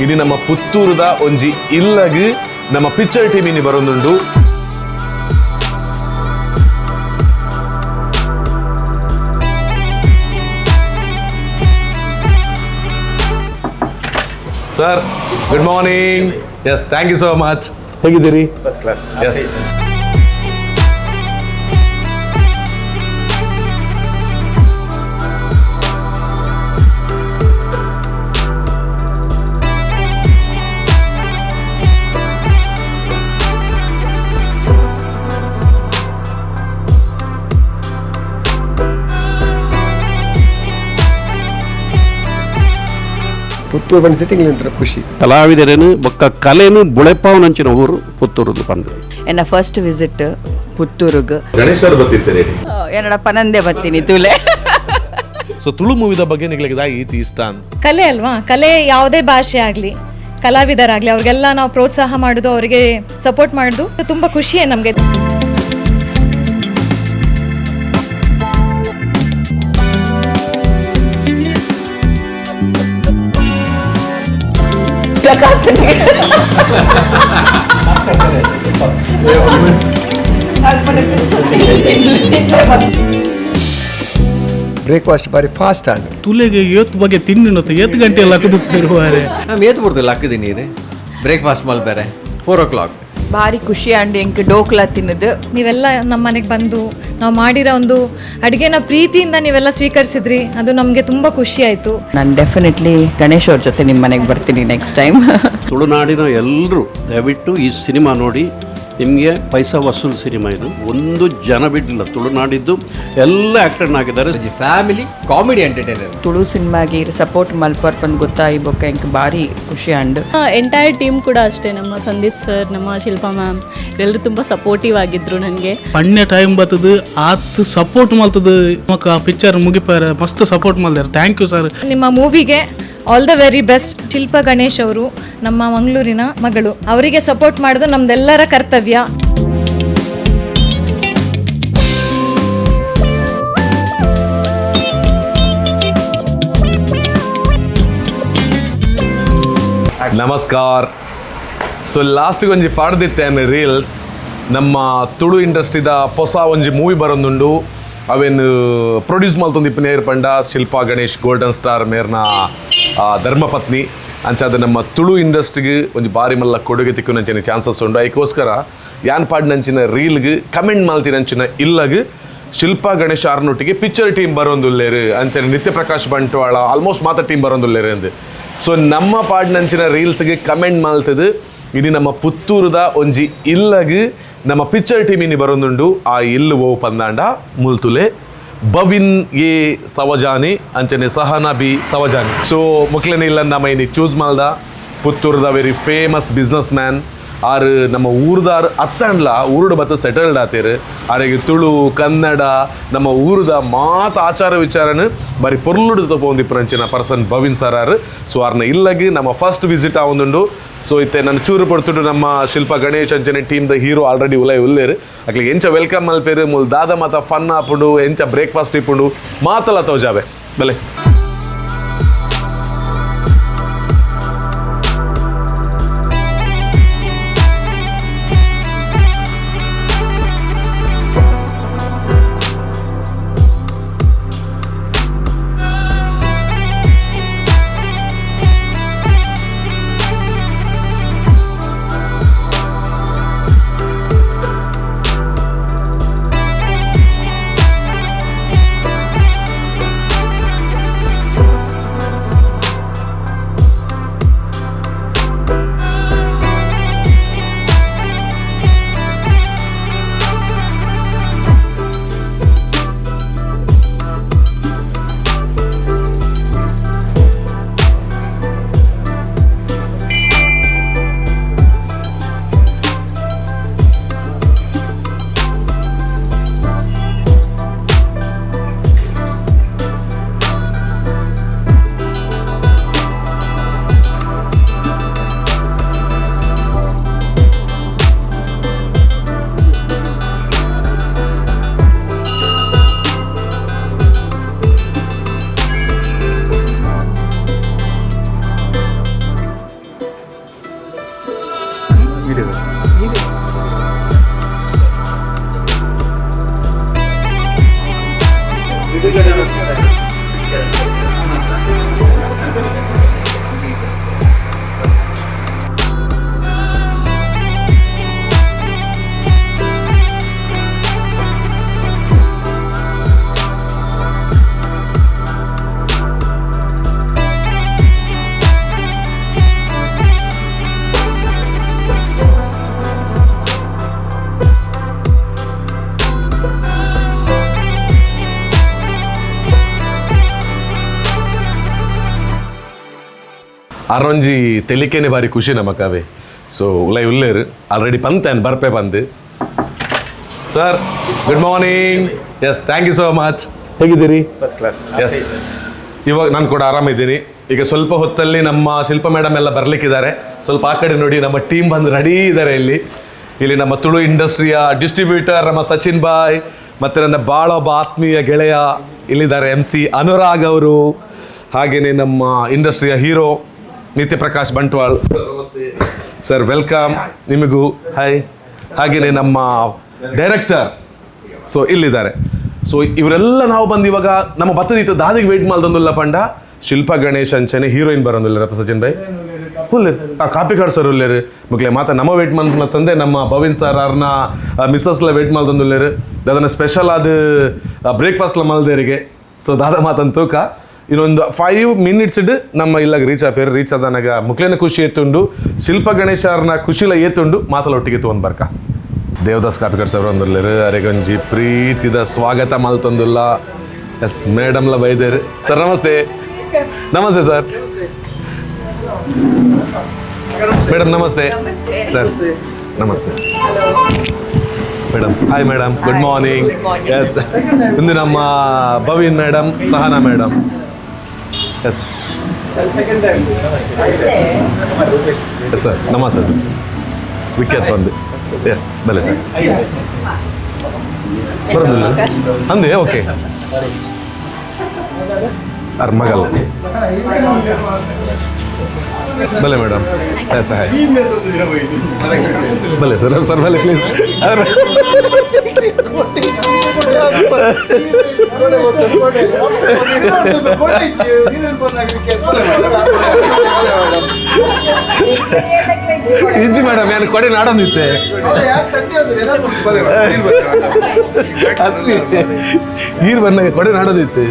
ಇಡೀ ನಮ್ಮ ಪುತ್ತೂರದ ಒಂಜಿ ಇಲ್ಲಗ್ ನಮ್ಮ ಪಿಕ್ಚರ್ ಟೀಮ್ ಇನಿ ಬರೋದುಂಡು. Sir good morning. Yes, thank you so much. ಹೇಗಿದ್ದೀರಿ? First class. ಎಸ್. ಪುತ್ತೂರು ಬಂದು ಸಿಟ್ಟಿಂಗ್ ನಿಂತರ ಖುಷಿ. ಕಲಾವಿದರೇನು ಬೊಕ್ಕ ಕಲೆನು ಬುಳೆಪಾವನಂಚಿನ ಊರು ಪುತ್ತೂರುದು ಪಂದು. ಎನ್ನ ಫಸ್ಟ್ ವಿಸಿಟ್ ಪುತ್ತೂರುಗ್. ಗಣೇಶ್ ಸರ್ ಬರ್ತಿರ್ತೀರಿ? ಏನಡಪ್ಪ ನಂದೇ ಬರ್ತೀನಿ ತುಲೆ. ಸೊ ತುಳು ಮೂವಿದ ಬಗ್ಗೆ ನಿಮಗೆ ಈತಿ ಇಷ್ಟ ಅಂತ? ಕಲೆ ಅಲ್ವಾ, ಕಲೆ ಯಾವುದೇ ಭಾಷೆ ಆಗಲಿ ಕಲಾವಿದರಾಗಲಿ ಅವ್ರಿಗೆಲ್ಲ ನಾವು ಪ್ರೋತ್ಸಾಹ ಮಾಡೋದು, ಅವರಿಗೆ ಸಪೋರ್ಟ್ ಮಾಡೋದು ತುಂಬ ಖುಷಿಯೇ ನಮಗೆ. ಬ್ರೇಕ್ಫಾಸ್ಟ್ ಬಾರಿ ಫಾಸ್ಟ್ ಆಂಡ್ ತುಲೆಗೆ ಏತ್ ಬಗ್ಗೆ ತಿಂಡಿ ಏತ್ ಗಂಟೆ ಲಕ್ಕದು ಇರುವಾರೆ ನಾವು ಏತ್ ಬರ್ದು ಲಕ್ಕದಿ ನೀರು ಬ್ರೇಕ್ಫಾಸ್ಟ್ ಮಲ್ಬೇರೆ 4 o'clock. ಭಾರಿ ಖುಷಿ ಅಂಡ್ ಎಂಕ್ ಡೋಕ್ಲಾ ತಿನ್ನದು. ನೀವೆಲ್ಲ ನಮ್ಮ ಮನೆಗೆ ಬಂದು ನಾವು ಮಾಡಿರೋ ಒಂದು ಅಡುಗೆನ ಪ್ರೀತಿಯಿಂದ ನೀವೆಲ್ಲ ಸ್ವೀಕರಿಸಿದ್ರಿ, ಅದು ನಮಗೆ ತುಂಬ ಖುಷಿ ಆಯಿತು. ನಾನು ಡೆಫಿನೆಟ್ಲಿ ಗಣೇಶ್ ಅವ್ರ ಜೊತೆ ನಿಮ್ಮ ಮನೆಗೆ ಬರ್ತೀನಿ ನೆಕ್ಸ್ಟ್ ಟೈಮ್. ತುಳುನಾಡಿನ ಎಲ್ಲರೂ ದಯವಿಟ್ಟು ಈ ಸಿನಿಮಾ ನೋಡಿ. ನಿಮಗೆ ಪೈಸಾ ವಸೂಲ್ ಸಿನಿಮಾ ಇದು. ಒಂದು ಜನ ಬಿಟ್ಟಿಲ್ಲ, ತುಳುನಾಡಿದ್ದು ಎಲ್ಲ ಆ್ಯಕ್ಟರ್ನ ಆಗಿದ್ದಾರೆ. Family comedy entertainer. ತುಳು ಸಿನಿಮಾಗೆ ಸಪೋರ್ಟ್ ಮಲ್ಪರ್ ಬಂದು ಗೊತ್ತಾಗಿ ಬೊಕ್ಕ ಎಂಕ್ ಭಾರಿ ಖುಷಿ ಅಂಡ್ ಎಂಟೈರ್ ಟೀಮ್ ಕೂಡ ಅಷ್ಟೇ. ನಮ್ಮ ಸಂದೀಪ್ ಸರ್, ನಮ್ಮ ಶಿಲ್ಪಾ ಮ್ಯಾಮ್ ಎಲ್ಲರೂ ತುಂಬ ಸಪೋರ್ಟಿವ್ ಆಗಿದ್ರು ನನಗೆ. ಪಣ್ಯ ಟೈಮ್ ಬರ್ತದೆ ಆತ್ ಸಪೋರ್ಟ್ ಮಾಡ್ತದೆ. ಮಕ್ಕ ಪಿಕ್ಚರ್ ಮುಗಿಪಾರ ಮಸ್ತ್ ಸಪೋರ್ಟ್ ಮಾಡ್ದಾರೆ. Thank you sir. ನಿಮ್ಮ ಮೂವಿಗೆ all the very best. Shilpa Ganesh ಅವರು ನಮ್ಮ ಮಂಗಳೂರಿನ ಮಗಳು, ಅವರಿಗೆ ಸಪೋರ್ಟ್ ಮಾಡೋದು ನಮ್ದೆಲ್ಲರ ಕರ್ತವ್ಯ. ನಮಸ್ಕಾರ. ಸೊ ಲಾಸ್ಟಿಗೆ ಒಂಜಿ ಪಾಡ್ದಿತ್ತೇನೆ ರೀಲ್ಸ್. ನಮ್ಮ ತುಳು ಇಂಡಸ್ಟ್ರಿದ ಹೊಸ ಒಂಜಿ ಮೂವಿ ಬರೋದುಂಡು. ಅವೇನು ಪ್ರೊಡ್ಯೂಸ್ ಮಲ್ತೊಂದು ನೇರ್ ಪಂಡ ಶಿಲ್ಪಾ ಗಣೇಶ್ ಗೋಲ್ಡನ್ ಸ್ಟಾರ್ ಮೇರ್ನ ಧರ್ಮಪತ್ನಿ ಅಂಚಾದ ನಮ್ಮ ತುಳು ಇಂಡಸ್ಟ್ರಿಗೆ ಒಂಜಿ ಬಾರಿ ಮಲ್ಲ ಕೊಡುಗೆ ತಿಕ್ಕುನಂಚಿನ ಚಾನ್ಸಸ್ ಉಂಡು. ಅದಕ್ಕೋಸ್ಕರ ಯಾನ್ ಪಾಡಿನಂಚಿನ ರೀಲ್ಗೆ ಕಮೆಂಟ್ ಮಾಲ್ತಿನಂಚಿನ ಇಲ್ಲಗೆ ಶಿಲ್ಪಾ ಗಣೇಶ್ ಆರ್ನೊಟ್ಟಿಗೆ ಪಿಕ್ಚರ್ ಟೀಮ್ ಬರೋದುಲ್ಲೇರು ಅಂಚನೆ ನಿತ್ಯ ಪ್ರಕಾಶ್ ಬಂಟ್ವಾಳ ಆಲ್ಮೋಸ್ಟ್ ಮಾತ್ರ ಟೀಮ್ ಬರೋದುಲ್ಲೇರು ಅಂದು. ಸೊ ನಮ್ಮ ಪಾಡಿನಂಚಿನ ರೀಲ್ಸ್ಗೆ ಕಮೆಂಟ್ ಮಾಲ್ತದು ಇಡೀ ನಮ್ಮ ಪುತ್ತೂರದ ಒಂಜಿ ಇಲ್ಲಗೆ ನಮ್ಮ ಪಿಕ್ಚರ್ ಟೀಮ್ ಇನಿ ಬರೋದುಂಡು. ಆ ಇಲ್ಲು ಓ ಪಂದಾಂಡ ಮುಲ್ತುಲೆ ಬವಿನ್ ಎ ಸವಜಾನಿ ಅಂಚನೆ ಸಹನಾ ಬಿ ಸವಜಾನಿ. ಸೊ ಮುಕ್ಲೆನ ಇಲ್ಲ ನಮ್ಮ ಇನಿ ಚೂಸ್ ಮಾಲ್ದ ಪುತ್ತೂರದ ವೆರಿ ಫೇಮಸ್ ಬಿಸ್ನೆಸ್ ಮ್ಯಾನ್. ಆರು ನಮ್ಮ ಊರ್ದಾರು ಅತ್ತಂಡ್ಲ ಊರುಡು ಬತ್ತ ಸೆಟಲ್ಡ್ ಆತೇರು. ಆರೆಗೆ ತುಳು ಕನ್ನಡ ನಮ್ಮ ಊರದ ಮಾತು ಆಚಾರ ವಿಚಾರನ ಬಾರಿ ಪೊರ್ಲುಡು ತಗೊಂಡಿಪ್ಪರಂಚಿನ ಪರ್ಸನ್ ಬವಿನ್ ಸರ್ ಆರು. ಸೊ ಅವ್ರನ್ನ ಇಲ್ಲಗಿ ನಮ್ಮ ಫಸ್ಟ್ ವಿಸಿಟ್ ಆವೊಂದುಂಡು. ಸೊ ಇತ್ತೆ ನಾನು ಚೂರು ಪಡ್ತುಂಡು ನಮ್ಮ ಶಿಲ್ಪಾ ಗಣೇಶ್ ಅಂಚನೆ ಟೀಮ್ದ ಹೀರೋ ಆಲ್ರೆಡಿ ಉಲ್ಲೇರು. ಅಕ್ಲಿಗೆ ಎಂಚ ವೆಲ್ಕಮ್ ಮಲ್ಪೇರು ಮುಲ್ ದಾದ ಮಾತ ಫನ್ ಆಪುಂಡು ಎಂಚ ಬ್ರೇಕ್ಫಾಸ್ಟ್ ಇಪ್ಪುಂಡು ಮಾತಲ್ಲ ತೋಜಾವೆ ಬಲೆ. ಅರೊಂಜಿ ತೆಲಿಕೆನೆ ಬಾರಿ ಖುಷಿ ನಮಕವೆ ಸೊ ಉಲೈ ಉಲ್ಲೇರು ಆಲ್ರೆಡಿ ಪಂತೇನು ಬರ್ಪೆ ಬಂದು sir good morning yes thank you so much ಹೇಗಿದ್ದೀರಿ ಎಸ್ ಇವಾಗ ನಾನು ಕೂಡ ಆರಾಮಿದ್ದೀನಿ ಈಗ ಸ್ವಲ್ಪ ಹೊತ್ತಲ್ಲಿ ನಮ್ಮ ಶಿಲ್ಪ ಮೇಡಮ್ ಎಲ್ಲ ಬರ್ಲಿಕ್ಕಿದ್ದಾರೆ ಸ್ವಲ್ಪ ಆ ಕಡೆ ನೋಡಿ ನಮ್ಮ ಟೀಮ್ ಬಂದು ರೆಡಿ ಇದ್ದಾರೆ ಇಲ್ಲಿ ನಮ್ಮ ತುಳು ಇಂಡಸ್ಟ್ರಿಯ ಡಿಸ್ಟ್ರಿಬ್ಯೂಟರ್ ನಮ್ಮ ಸಚಿನ್ ಬಾಯ್ ಮತ್ತು ನನ್ನ ಭಾಳ ಒಬ್ಬ ಆತ್ಮೀಯ ಗೆಳೆಯ ಇಲ್ಲಿದ್ದಾರೆ MC ಅನುರಾಗ್ ಅವರು ಹಾಗೆಯೇ ನಮ್ಮ ಇಂಡಸ್ಟ್ರಿಯ ಹೀರೋ ನಿತ್ಯ ಪ್ರಕಾಶ್ ಬಂಟ್ವಾಳ್ ಸರ್ ವೆಲ್ಕಮ್ ನಿಮಗೂ ಹಾಯ್ ಹಾಗೆಯೇ ನಮ್ಮ ಡೈರೆಕ್ಟರ್ ಸೊ ಇಲ್ಲಿದ್ದಾರೆ ಸೊ ಇವರೆಲ್ಲ ನಾವು ಬಂದು ಇವಾಗ ನಮ್ಮ ಬತ್ತದಿತ್ತು ದಾದಿಗೆ ವೆಯ್ಟ್ ಮಾಡ್ದೊಂದಿಲ್ಲ ಪಂಡ ಶಿಲ್ಪಾ ಗಣೇಶ್ ಅಂಚನೆ ಹೀರೋಯಿನ್ ಬರೋದಿಲ್ಲ ರಥ ಸಚಿನ್ ಭಾಯ್ ಹುಲ್ಲೆ ಕಾಪಿ ಕಾರ್ಡ್ ಸರ್ ಉಲ್ಲೇರು ಮುಕ್ಲೆ ಮಾತ ನಮ್ಮ ವೆಯ್ಟ್ ತಂದೆ ನಮ್ಮ ಭವಿನ್ ಸರ್ ಅವ್ರನ್ನ ಮಿಸ್ಸಸ್ಲ ವೆಯ್ಟ್ ಮಾಡ್ದೊಂದಿಲ್ಲೇರು ಅದನ್ನು ಸ್ಪೆಷಲ್ ಆದ ಬ್ರೇಕ್ಫಾಸ್ಟ್ಲ ಮಲ್ದೇರಿಗೆ ಸೊ ದಾದ ಮಾತಂತ ತೂಕ ಇನ್ನೊಂದು 5 minutes ನಮ್ಮ ಇಲ್ಲಾಗ ರೀಚ್ ಆಪೇರು ರೀಚ್ ಆದನಾಗ ಮುಕ್ಲೇನ ಖುಷಿ ಎತ್ತುಂಡು ಶಿಲ್ಪ ಗಣೇಶ ಅವ್ರನ್ನ ಖುಷಿಲ ಏತುಂಡು ಮಾತಲೊಟ್ಟಿಗೆ ತೊಗೊಂಡು ಬರ್ಕ ದೇವದಾಸ್ ಕಾಪಿಕರ್ ಸರ್ ಒಂದಿಲ್ಲರು ಅರೆಗೊಂಜಿ ಪ್ರೀತಿದ ಸ್ವಾಗತ ಮಲ್ತೊಂದುಲ್ಲ ಎಸ್ ಮೇಡಮ್ಲ ಬೈದೇರು ಸರ್ ನಮಸ್ತೆ ನಮಸ್ತೆ ಸರ್ ಮೇಡಮ್ ನಮಸ್ತೆ ಸರ್ ನಮಸ್ತೆ madam hi madam good morning yes ಇಂದು ನಮ್ಮ Bhavin madam Sahana madam yes sir ನಮಸ್ತೆ ಸರ್ ವಿಖ್ಯಾತ್ ಬಂದು ಎಸ್ ಬಲೆ ಸರ್ ಬರೋದಿಲ್ಲ ಅಂದೆ ಓಕೆ ಅರ್ ಮಗಲ್ ಬಲೆ ಮೇಡಮ್ ಎಸ್ ಹಾಯ್ ಬಲೆ ಸರ್ ಸರ್ ಬಲೆ ಪ್ಲೀಸ್ ಇಂಜಿ ಮೇಡಮ್ ಏನು ಕೊಡೆ ನಾಡೊಂದಿತ್ತೆ ನೀರು ಬಂದಾಗ ಕೊಡೆ ನಾಡೋದಿತ್ತೆ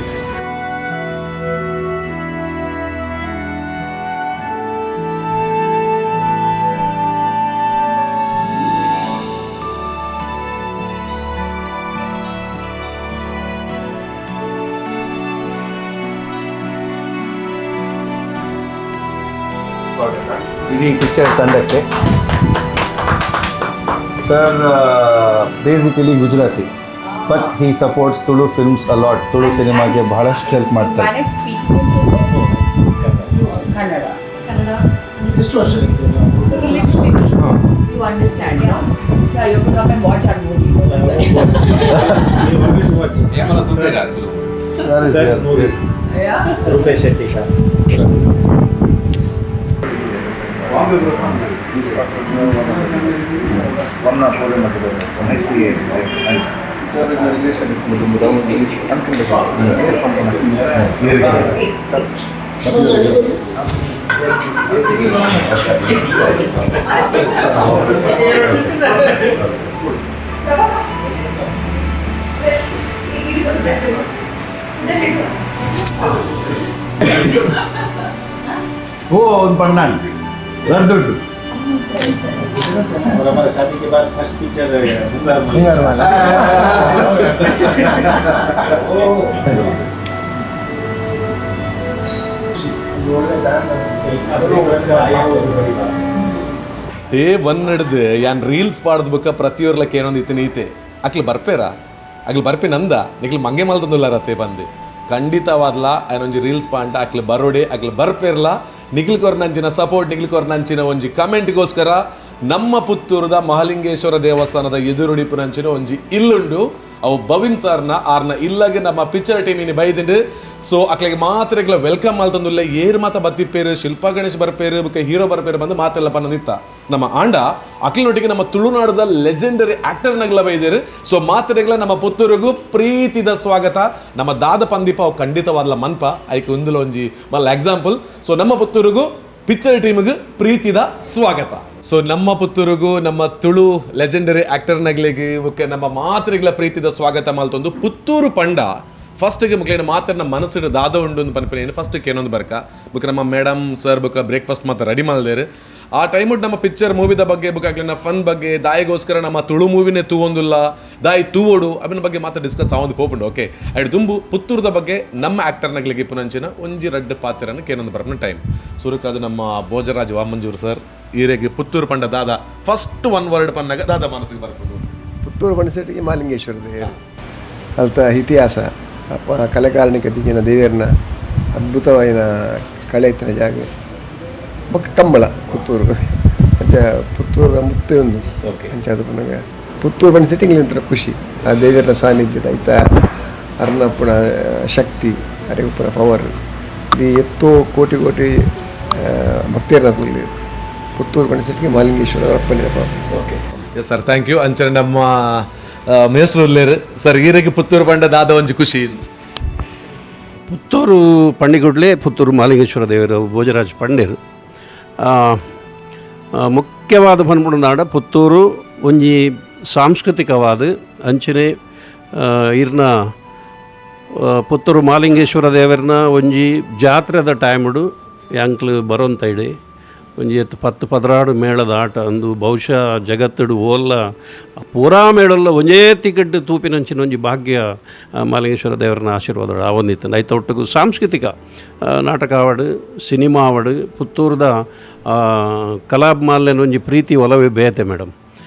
ಇಡೀ ಪಿಕ್ಚರ್ ತಂಡಕ್ಕೆ sir basically Gujarati but he supports Tulu films a lot ತುಳು ಸಿನಿಮಾಗೆ ಬಹಳಷ್ಟು ಹೆಲ್ಪ್ ಮಾಡ್ತಾರೆ ಸರ್ ರೂಪೇಶ್ ಶೆಟ್ಟಿ वो उन पन्नान रद्दुड्डू और हमारे शादी के बाद फर्स्ट पिक्चर हुंगार वाला ಡೇ 1 ನಡೆದು ಯಾನ್ ರೀಲ್ಸ್ ಪಾಡ್ದಬೇಕ ಪ್ರತಿಯೊರ್ಲಕ್ಕೆ ಏನೊಂದು ಐತೆ ಅಕ್ಲು ಬರ್ಪೇರಾ ಅಕ್ಲು ಬರ್ಪೇನಂದ ನಿಕ್ಲು ಮಂಗೆ ಮಲ್ತಂದಿಲ್ಲ ರತ್ತೆ ಬಂದು ಖಂಡಿತವಾದ್ಲ ಏನೊಂಜಿ ರೀಲ್ಸ್ ಪಾಂಟ ಅಕ್ಲು ಬರೋಡೆ ಅಕ್ಲು ಬರ್ಪೇರ್ಲ ನಿಗ್ಲಿಕೊರ್ ನಂಚಿನ ಸಪೋರ್ಟ್ ನಿಗ್ಲಿಕೊರ್ ನಂಚಿನ ಒಂಜಿ ಕಮೆಂಟ್ಗೋಸ್ಕರ ನಮ್ಮ ಪುತ್ತೂರದ ಮಹಾಲಿಂಗೇಶ್ವರ ದೇವಸ್ಥಾನದ ಎದುರುಡಿಪುನಂಚಿನ ಒಂಜಿ ಇಲ್ಲುಂಡು ಅವು ಭವಿನ್ ಸರ್ನ ಆರ್ನ ಇಲ್ಲಗೆ ನಮ್ಮ ಪಿಕ್ಚರ್ ಟೀಮಿನಿ ಬೈದಿಂಡು ಸೊ ಅಕ್ಲೆಗೆ ಮಾತ್ರ ವೆಲ್ಕಮ್ ಮಾಡ್ತಂದುಲ್ಲ ಏರ್ ಮಾತ ಬತ್ತಿಪ್ಪೇರು ಶಿಲ್ಪಾ ಗಣೇಶ್ ಬರ್ಪೇರು ಬುಕ್ಕ ಹೀರೋ ಬರ್ಪೇರು ಬಂದು ಮಾತೆಲ್ಲ ಪನ್ನದಿತ್ತ ನಮ್ಮ ಆಂಡ ಅಕ್ಲಿನೊಟ್ಟಿಗೆ ನಮ್ಮ ತುಳುನಾಡದ ಲೆಜೆಂಡರಿ ಆಕ್ಟರ್ನಗ್ಲ ಬೈದೇರು ಸೊ ಮಾತ್ರೆಗ್ಲ ನಮ್ಮ ಪುತ್ತೂರಿಗೂ ಪ್ರೀತಿದ ಸ್ವಾಗತ ನಮ್ಮ ದಾದ ಪಂದೀಪ ಅವು ಖಂಡಿತವಾದ್ಲ ಮನ್ಪ ಐಕೆ ಒಂದುಲ ಒಂಜಿ ಮಲ್ಲ ಎಕ್ಸಾಂಪಲ್ ಸೊ ನಮ್ಮ ಪುತ್ತೂರಿಗೂ ಪಿಕ್ಚರ್ ಟೀಮ್ಗೆ ಪ್ರೀತಿದ ಸ್ವಾಗತ. ಸೊ ನಮ್ಮ ಪುತ್ತೂರಿಗೂ ನಮ್ಮ ತುಳು ಲೆಜೆಂಡರಿ ಆಕ್ಟರ್ನಗಳಿಗೆ ಬುಕ್ಕೆ ನಮ್ಮ ಮಾತ್ರೆಗಳ ಪ್ರೀತಿದ ಸ್ವಾಗತ ಮಲ್ತೊಂದು ಪುತ್ತೂರು ಪಂಡ ಫಸ್ಟ್ಗೆ ಮುಖ್ಯ ಮಾತ್ರ ಮನಸ್ಸಿನ ದಾದ ಉಂಡು ಅಂತ ಪನ್ಪೇನು ಫಸ್ಟ್ಗೆ ಏನೊಂದು ಬರ್ಕ ಬುಕ್ ನಮ್ಮ ಮೇಡಮ್ ಸರ್ ಬುಕ್ಕ ಬ್ರೇಕ್ಫಾಸ್ಟ್ ಮಾತ್ರ ರೆಡಿ ಮಾಡಿದೇರು ಆ ಟೈಮ್ ನಮ್ಮ ಪಿಕ್ಚರ್ ಮೂವಿದ ಬಗ್ಗೆ ಬುಕ್ ಆಗ್ಲಿನ ಫನ್ ಬಗ್ಗೆ ದಾಯಿಗೋಸ್ಕರ ನಮ್ಮ ತುಳು ಮೂವಿನೇ ತೂವೊಂದಿಲ್ಲ ದಾಯಿ ತೂವೋಡು ಅವಿನ ಬಗ್ಗೆ ಮಾತ್ರ ಡಿಸ್ಕಸ್ ಆವೊಂದು ಪೋಪುಂಡು ಓಕೆ ಅಡ್ ತುಂಬು ಪುತ್ತೂರದ ಬಗ್ಗೆ ನಮ್ಮ ಆಕ್ಟರ್ನಗಳಿಗೆ ಪುನಂಚಿನ ಒಂಜಿ ರಡ್ಡು ಪಾತ್ರನ ಕೇನೊಂದು ಬರ್ಪನ ಟೈಮ್ ಸುರುಕಾದು ನಮ್ಮ ಭೋಜರಾಜ್ ವಾಮಂಜೂರು ಸರ್ ಈರೆಗೆ ಪುತ್ತೂರು ಪಂಡ ದಾದ ಫಸ್ಟ್ ಒನ್ ವರ್ಡ್ ಪನ್ನಾಗ ದಾದ ಮನಸ್ಸಿಗೆ ಬರ್ಬೋದು ಪುತ್ತೂರು ಪಂಡಿಸೆಟ್ಟಿಗೆ ಮಾಲಿಂಗೇಶ್ವರ ದೇವರು ಅಲ್ತ ಇತಿಹಾಸ ಕಲೆಕಾರಣಿಕತೆಗಿನ ದೇವೇರ್ನ ಅದ್ಭುತವಾದ ಕಳೆ ಇತ್ತಿನ ಜಾಗ ಬೊಕ್ಕ ಕಂಬಳ ಪುತ್ತೂರು ಪುತ್ತೂರದ ಮುತ್ತೆ ಒಂದು ಅಂಚಾದ ಪುನಗ ಪುತ್ತೂರು ಪಂಡಿಸೆಟ್ಟಿಗೆ ಒಂಥರ ಖುಷಿ ಆ ದೇವೇರ್ನ ಸಾನ್ನಿಧ್ಯದ ಆಯ್ತಾ ಅರ್ನಪ್ಪನ ಶಕ್ತಿ ಅರೆಗುಪ್ಪನ ಪವರ್ ಈ ಎತ್ತೋ ಕೋಟಿ ಕೋಟಿ ಭಕ್ತಿಯರ್ನ ಪುತ್ತೂರು ಪಂಡಿಸೆಟ್ಟಿಗೆ ಮಾಲಿಂಗೇಶ್ವರ ಅಪ್ಪನಿದ power okay yes sir thank you ಅಂಚನೆ ನಮ್ಮ ಮೇಸ್ಟ್ರು ಉಲ್ಲೇರು ಸರ್ ಈರೆಗೆ ಪುತ್ತೂರು ಪಂಡ ದಾದ ಒಂಜಿ ಖುಷಿ ಪುತ್ತೂರು ಪಂಡಿಗುಡ್ಲೆ ಪುತ್ತೂರು ಮಾಲಿಂಗೇಶ್ವರ ದೇವರು ಭೋಜರಾಜ್ ಪಂಡೇರು ಮುಖ್ಯವಾದ ಪನ್ಪುಡುನಾಡ ಪುತ್ತೂರು ಒಂಜಿ ಸಾಂಸ್ಕೃತಿಕವಾದ ಅಂಚನೆ ಇರ್ನ ಪುತ್ತೂರು ಮಾಲಿಂಗೇಶ್ವರ ದೇವರನ್ನ ಒಂಜಿ ಜಾತ್ರೆದ ಟೈಮಡು ಯಾಂಕ್ಲು ಬರೋಂತ ಇಡೆ ಒಂಜಿ 10-16 ಮೇಳದ ಆಟ ಅಂದು ಬಹುಶಃ ಜಗತ್ತಡು ಓಲ್ಲ ಪೂರಾ ಮೇಳಲ್ಲ ಒಂಜೇ ತಿಕಟ್ಟು ತೂಪಿನಂಚಿನ ಒಂಜಿ ಭಾಗ್ಯ ಮಾಲಿಂಗೇಶ್ವರ ದೇವರನ್ನ ಆಶೀರ್ವಾದ ಆವೊಂದಿತ್ತು ಐತ ಒಟ್ಟಿಗೂ ಸಾಂಸ್ಕೃತಿಕ ನಾಟಕ ಆವಡು ಸಿನಿಮಾ ಆವಡು ಪುತ್ತೂರದ ಕಲಾಭಿಮಾನ್ಯನ ಒಂಜಿ ಪ್ರೀತಿ ಒಲವೇ ಬೇತೆ ಮೇಡಮ್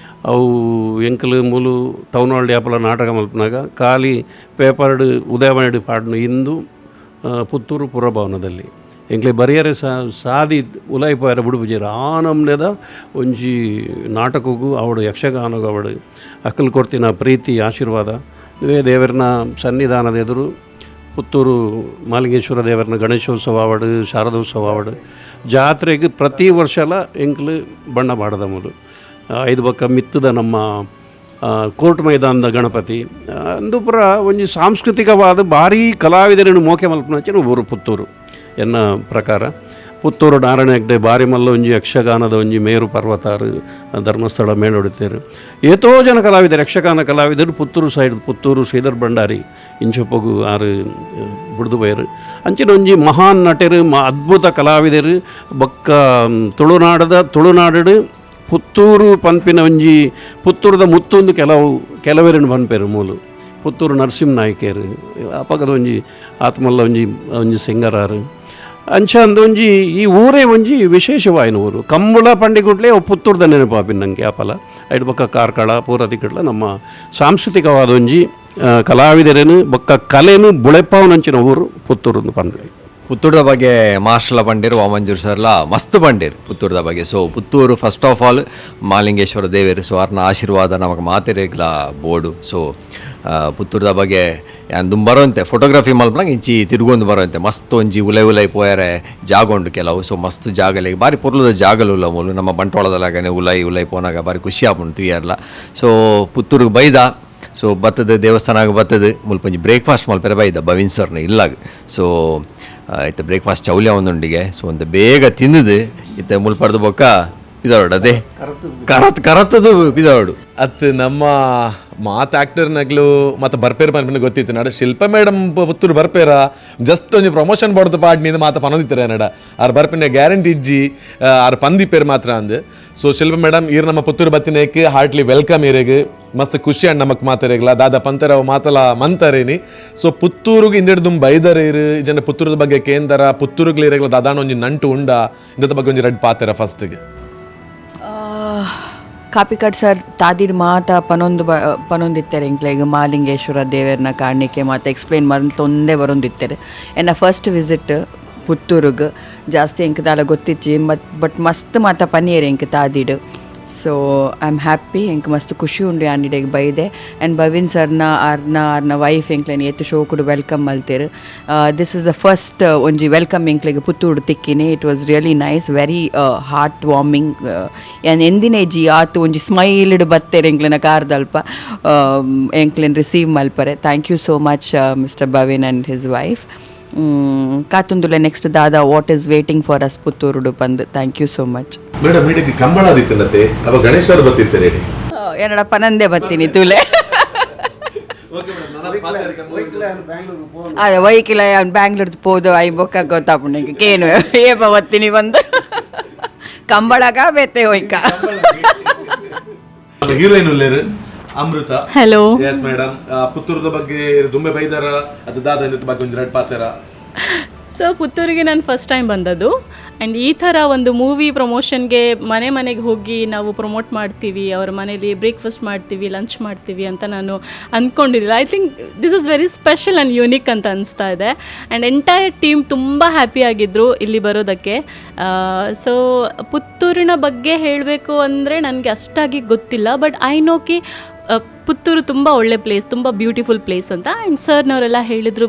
ಅವು ಎಂಕಲು ಮೂಲು ಟೌನ್ ಹಾಲ್ ಡ್ಯಾಪಲ ನಾಟಕ ಮಲ್ಪನಾಗ ಖಾಲಿ ಪೇಪರ್ಡ್ ಉದಯವಾಣಿ ಪಾಡ್ನು ಇಂದು ಪುತ್ತೂರು ಪುರಭವನದಲ್ಲಿ ಎಂಕ್ಲೆ ಬರಿಯರೆ ಸಾದಿ ಉಲಾಯಿಪಾಯರ ಬಿಡುಬುಜೇರು ಆ ನಮ್ನೆದ ಒಂಜಿ ನಾಟಕಗೂ ಅವಡು ಯಕ್ಷಗಾನಗೂ ಅವಡು ಅಕ್ಕಲು ಕೊಡ್ತಿನ ಪ್ರೀತಿ ಆಶೀರ್ವಾದ ಇವೇ ದೇವರನ್ನ ಸನ್ನಿಧಾನದ ಎದುರು ಪುತ್ತೂರು ಮಾಲಿಂಗೇಶ್ವರ ದೇವರನ್ನ ಗಣೇಶೋತ್ಸವ ಆವಡು ಶಾರದೋತ್ಸವ ಆವಡು ಜಾತ್ರೆಗೆ ಪ್ರತಿ ವರ್ಷಲ ಎಂಕ್ಲು ಬಣ್ಣ ಬಾಡದ ಮೂಲು 5 ಬಕ್ಕ ಮಿತ್ತದ ನಮ್ಮ ಕೋರ್ಟ್ ಮೈದಾನದ ಗಣಪತಿ ಅಂದುಪುರ ಒಂಜಿ ಸಾಂಸ್ಕೃತಿಕವಾದ ಭಾರೀ ಕಲಾವಿದರನ್ನು ಮೋಕೆ ಮಲ್ಪನಂಚಿನ ಊರು ಪುತ್ತೂರು ಎನ್ನ ಪ್ರಕಾರ ಪುತ್ತೂರು ನಾರಾಯಣ ಹೆಗ್ಡೆ ಬಾರಿ ಮಲ್ಲ ಒಂಜಿ ಯಕ್ಷಗಾನದ ಒಂಜಿ ಮೇರು ಪರ್ವತಾರು ಧರ್ಮಸ್ಥಳ ಮೇಳೊಡಿತೇರು ಏತೋ ಜನ ಕಲಾವಿದರು ಯಕ್ಷಗಾನ ಕಲಾವಿದರು ಪುತ್ತೂರು ಸೈಡ್ ಪುತ್ತೂರು ಶ್ರೀಧರ್ ಭಂಡಾರಿ ಇಂಚೊಪ್ಪಗು ಆರು ಬಿಡ್ದು ಬಯರು ಅಂಚಿನ ಒಂಜಿ ಮಹಾನ್ ನಟರು ಅದ್ಭುತ ಕಲಾವಿದರು ಬೊಕ್ಕ ತುಳುನಾಡು ಪುತ್ತೂರು ಪನ್ಪಿನ ಒಂಜಿ ಪುತ್ತೂರದ ಮುತ್ತೊಂದು ಕೆಲವೆರಡು ಪನ್ಪೇರು ಮೂಲು ಪುತ್ತೂರು ನರಸಿಂಹ ನಾಯ್ಕೇರು ಅಪಗದ ಒಂಜಿ ಆತ್ಮಲ್ಲ ಒಂಜಿ ಸಿಂಗರಾರು ಅಂಚ ಒಂಜಿ ಈ ಊರೇ ಒಂಜಿ ವಿಶೇಷವಾಯಿನ ಊರು ಕಂಬಳ ಪಂಡಿಗುಡ್ಲೆ ಪುತ್ತೂರ್ದ ನೆನಪಾಪಿನ ನಂಗೆ ಆಪಲ ಐದು ಬೊಕ್ಕ ಕಾರ್ಕಳ ಪೂರತಿಕಡ್ಲ ನಮ್ಮ ಸಾಂಸ್ಕೃತಿಕವಾದ ಒಂಜಿ ಕಲಾವಿದರೇನು ಬೊಕ್ಕ ಕಲೆನು ಬುಳೆಪಾವನಂಚಿನ ಊರು ಪುತ್ತೂರು ಪಂಡ್ರಿ ಪುತ್ತೂರದ ಬಗ್ಗೆ ಮಾಸ್ಟರ್ಲ ಪಂಡೇರು ವಾಮಂಜೂರು ಸರ್ಲ ಮಸ್ತ್ ಪಂಡೇರು ಪುತ್ತೂರದ ಬಗ್ಗೆ so Puttur first of all Mahalingeshwara ದೇವೇರು ಸೊ ಅವ್ರನ್ನ ಆಶೀರ್ವಾದ ನಮಗೆ ಮಾತೆರೆಗ್ಲ ಬೋರ್ಡು ಸೊ ಪುತ್ತೂರದ ಬಗ್ಗೆ ದುಂಬ ಬರೋಂತೆ ಫೋಟೋಗ್ರಫಿ ಮಲ್ಪನಾಗ ಇಂಚಿ ತಿರುಗೊಂದು ಬರೋಂತೆ ಮಸ್ತ್ ಒಂಜಿ ಉಲೈ ಪೋಯರೆ ಜಾಗ ಉಂಡು ಕೆಲವು ಸೊ ಮಸ್ತ್ ಜಾಗಲಿಗೆ ಬಾರಿ ಪೊರ್ಲದ ಜಾಗಲು ಮೂಲು ನಮ್ಮ ಬಂಟ್ವಾಳದಲ್ಲಾಗನೆ ಉಲೈ ಪೋನಾಗ ಬಾರಿ ಖುಷಿ ಆಪುಂಡು ತುಯ್ಯರ್ಲ ಸೊ ಪುತ್ತೂರಿಗೆ ಬೈದ ಸೊ ಬತ್ತದ ದೇವಸ್ಥಾನ ಬತ್ತದ ಮುಲ್ಪಂಜಿ ಬ್ರೇಕ್ಫಾಸ್ಟ್ ಮಲ್ಪೆರೆ ಬೈದ ಭವಿನ್ ಸರ್ನ ಇಲ್ಲಾಗ ಸೊ ಇತ್ತ ಬ್ರೇಕ್ಫಾಸ್ಟ್ ಚೌಲ್ಯ ಒಂದೊಂದಿಗೆ ಸೊ ಒಂದು ಬೇಗ ತಿಂದದು ಇತ್ತ ಮುಲ್ಪಡ್ದು ಬೊಕ್ಕ ಪಿದಾವಡು ಅದೇ ಕರತ್ತದು ಪಿದಾವಡು ಅತ್ ನಮ್ಮ ಮಾತು ಆಕ್ಟರ್ನಾಗ್ಲು ಮತ್ತು ಬರ್ಪೇರು ಪನ್ಪಿನ ಗೊತ್ತಿತ್ತು ನಡ ಶಿಲ್ಪ ಮೇಡಮ್ ಪುತ್ತೂರು ಬರ್ಪೇರ ಜಸ್ಟ್ ಒಂಜಿ ಪ್ರಮೋಷನ್ ಬಡ್ದು ಪಾಡ್ನಿಂದ ಮಾತ ಪನೊಂದಿತ್ತಾರೆ ನಡ ಆರು ಬರ್ಪಿನ ಗ್ಯಾರಂಟಿ ಇಜ್ಜಿ ಆರು ಪಂದಿಪ್ಪೇರು ಮಾತ್ರ ಅಂದು ಸೊ ಶಿಲ್ಪ ಮೇಡಮ್ ಈರು ನಮ್ಮ ಪುತ್ತೂರು ಬತ್ತಿನೇಕ್ ಹಾರ್ಟ್ಲಿ ವೆಲ್ಕಮ್ ಇರೆಗ್ ಮಸ್ತ್ ಖುಷಿ ಅಂಡ್ ನಮಕ್ ಮಾತಾರೆಗ್ಲ ದಾದ ಪಂತರ ಮಾತಲ ಮಂತರೇನಿ ಸೊ ಪುತ್ತೂರಿಗೆ ಇಂದೆಡ್ದು ಬೈದರೇರು ಜನ ಪುತ್ತೂರದ ಬಗ್ಗೆ ಕೇಂದ್ರ ಪುತ್ತೂರುಗ್ಲಿ ಇರೆಗ್ಲ ದಾದಾನ ಒಂಜಿ ನಂಟು ಉಂಡ ಇಂದದ ಬಗ್ಗೆ ಒಂಜಿ ರೆಡ್ ಪಾತೆರ ಫಸ್ಟ್ಗೆ ಕಾಪಿಕಾಡ್ ಸರ್ ತಾದಿಡ್ ಮಾತ ಪನೊಂದಿತ್ತಾರೆ ಇಂಕ್ಲೆಗ್ ಮಾಲಿಂಗೇಶ್ವರ ದೇವರನ್ನ ಕಾಣಲಿಕ್ಕೆ ಮಾತ ಎಕ್ಸ್ಪ್ಲೇನ್ ಮಾಡಿ ತೊಂದೇ ಬರೋಂದಿತ್ತಾರೆ ಎನ್ನ ಫಸ್ಟ್ ವಿಸಿಟ್ ಪುತ್ತೂರಿಗೆ ಜಾಸ್ತಿ ಎಂಕ್ ದಾಲ ಗೊತ್ತಿಚ್ಚಿ ಬಟ್ ಮಸ್ತ್ ಮಾತ ಪನ್ನೀರ್ ಎಂಕ್ ತಾದಿಡ್ ಸೊ ಐ ಆಮ್ ಹ್ಯಾಪಿ ಎಂಕ್ ಮಸ್ತ್ ಖುಷಿ ಉಂಡು ಆಂಡಿಡೆಗೆ ಬೈದೆ ಆ್ಯಂಡ್ ಭವಿನ್ ಸರ್ನ ಆರ್ನ ವೈಫ್ ಎಂಕ್ಲೆನ್ ಏತು ಶೋ ಕೂಡ ವೆಲ್ಕಮ್ ಮಲ್ತೇರು. ದಿಸ್ ಇಸ್ ದ ಫಸ್ಟ್ ಒಂಜಿ ವೆಲ್ಕಮ್ ಎಂಕ್ಲೆಗೆ ಪುತ್ತೂರು ತಿಕ್ಕಿನಿ. It was really nice, very heart warming. ಎಂದಿನೇಜಿ ಆತು ಒಂಜಿ ಸ್ಮೈಲ್ಡ್ ಬತ್ತೇರು ಎಂಕ್ಲೆನ ಕಾರ್ದಲ್ಪ ಎಂಕ್ಲೆನ್ ರಿಸೀವ್ ಮಲ್ಪರೆ. Thank you so much mister Bhavin and his wife. ಕಾತುಂದುಲೆ ನೆಕ್ಸ್ಟ್ ದಾದ what is waiting for us ಪುತ್ತೂರುಡು ಬಂದು. Thank you so much madam. ಇದಕ್ಕೆ ಕಂಬಳ ಆದಿತ್ತಂತೆ ಅವ ಗಣೇಶರು ಬತ್ತಿರ್ತಾರೆ ಹೇಳಿ. ಏನಡಪ್ಪ ನಂದೇ ಬರ್ತೀನಿ ತೂಲೆ. ಅದೇ ವೈಕಿಲ ಬ್ಯಾಂಗ್ಳೂರ್ದು ಪೋದು ಐ ಬೊಕ್ಕ ಗೊತ್ತಾಪುಂಡು ಈಗ ಕೇನು ಏಪ ಬರ್ತೀನಿ ಬಂದು ಕಂಬಳಗ ಬೇತೆ ಹೋಯ್ಕ. ಹೀರೋಯಿನ್ ಉಲ್ಲೇರು ಅಮೃತ. ಹಲೋ. Yes madam. ಪುತ್ತೂರದ ಬಗ್ಗೆ ದುಂಬೆ ಬೈದಾರ ಅದು ದಾದ ಬಗ್ಗೆ ಒಂದು ಎರಡು ಪಾತ್ರ. ಸೊ ಪುತ್ತೂರಿಗೆ ನಾನು ಫಸ್ಟ್ ಟೈಮ್ ಬಂದದ್ದು. ಆ್ಯಂಡ್ ಈ ಥರ ಒಂದು ಮೂವಿ ಪ್ರಮೋಷನ್ಗೆ ಮನೆಗೆ ಹೋಗಿ ನಾವು ಪ್ರಮೋಟ್ ಮಾಡ್ತೀವಿ, ಅವ್ರ ಮನೇಲಿ ಬ್ರೇಕ್ಫಾಸ್ಟ್ ಮಾಡ್ತೀವಿ, ಲಂಚ್ ಮಾಡ್ತೀವಿ ಅಂತ ನಾನು ಅಂದ್ಕೊಂಡಿರಲಿಲ್ಲ. I think this is very special and unique ಅಂತ ಅನಿಸ್ತಾ ಇದೆ. ಆ್ಯಂಡ್ ಎಂಟೈರ್ ಟೀಮ್ ತುಂಬ ಹ್ಯಾಪಿಯಾಗಿದ್ದರು ಇಲ್ಲಿ ಬರೋದಕ್ಕೆ. ಸೊ ಪುತ್ತೂರಿನ ಬಗ್ಗೆ ಹೇಳಬೇಕು ಅಂದರೆ ನನಗೆ ಅಷ್ಟಾಗಿ ಗೊತ್ತಿಲ್ಲ, ಬಟ್ ಐ ನೋ ಕಿ ಪುತ್ತೂರು ತುಂಬ ಒಳ್ಳೆ ಪ್ಲೇಸ್, ತುಂಬ ಬ್ಯೂಟಿಫುಲ್ ಪ್ಲೇಸ್ ಅಂತ. ಆ್ಯಂಡ್ ಸರ್ನವರೆಲ್ಲ ಹೇಳಿದರು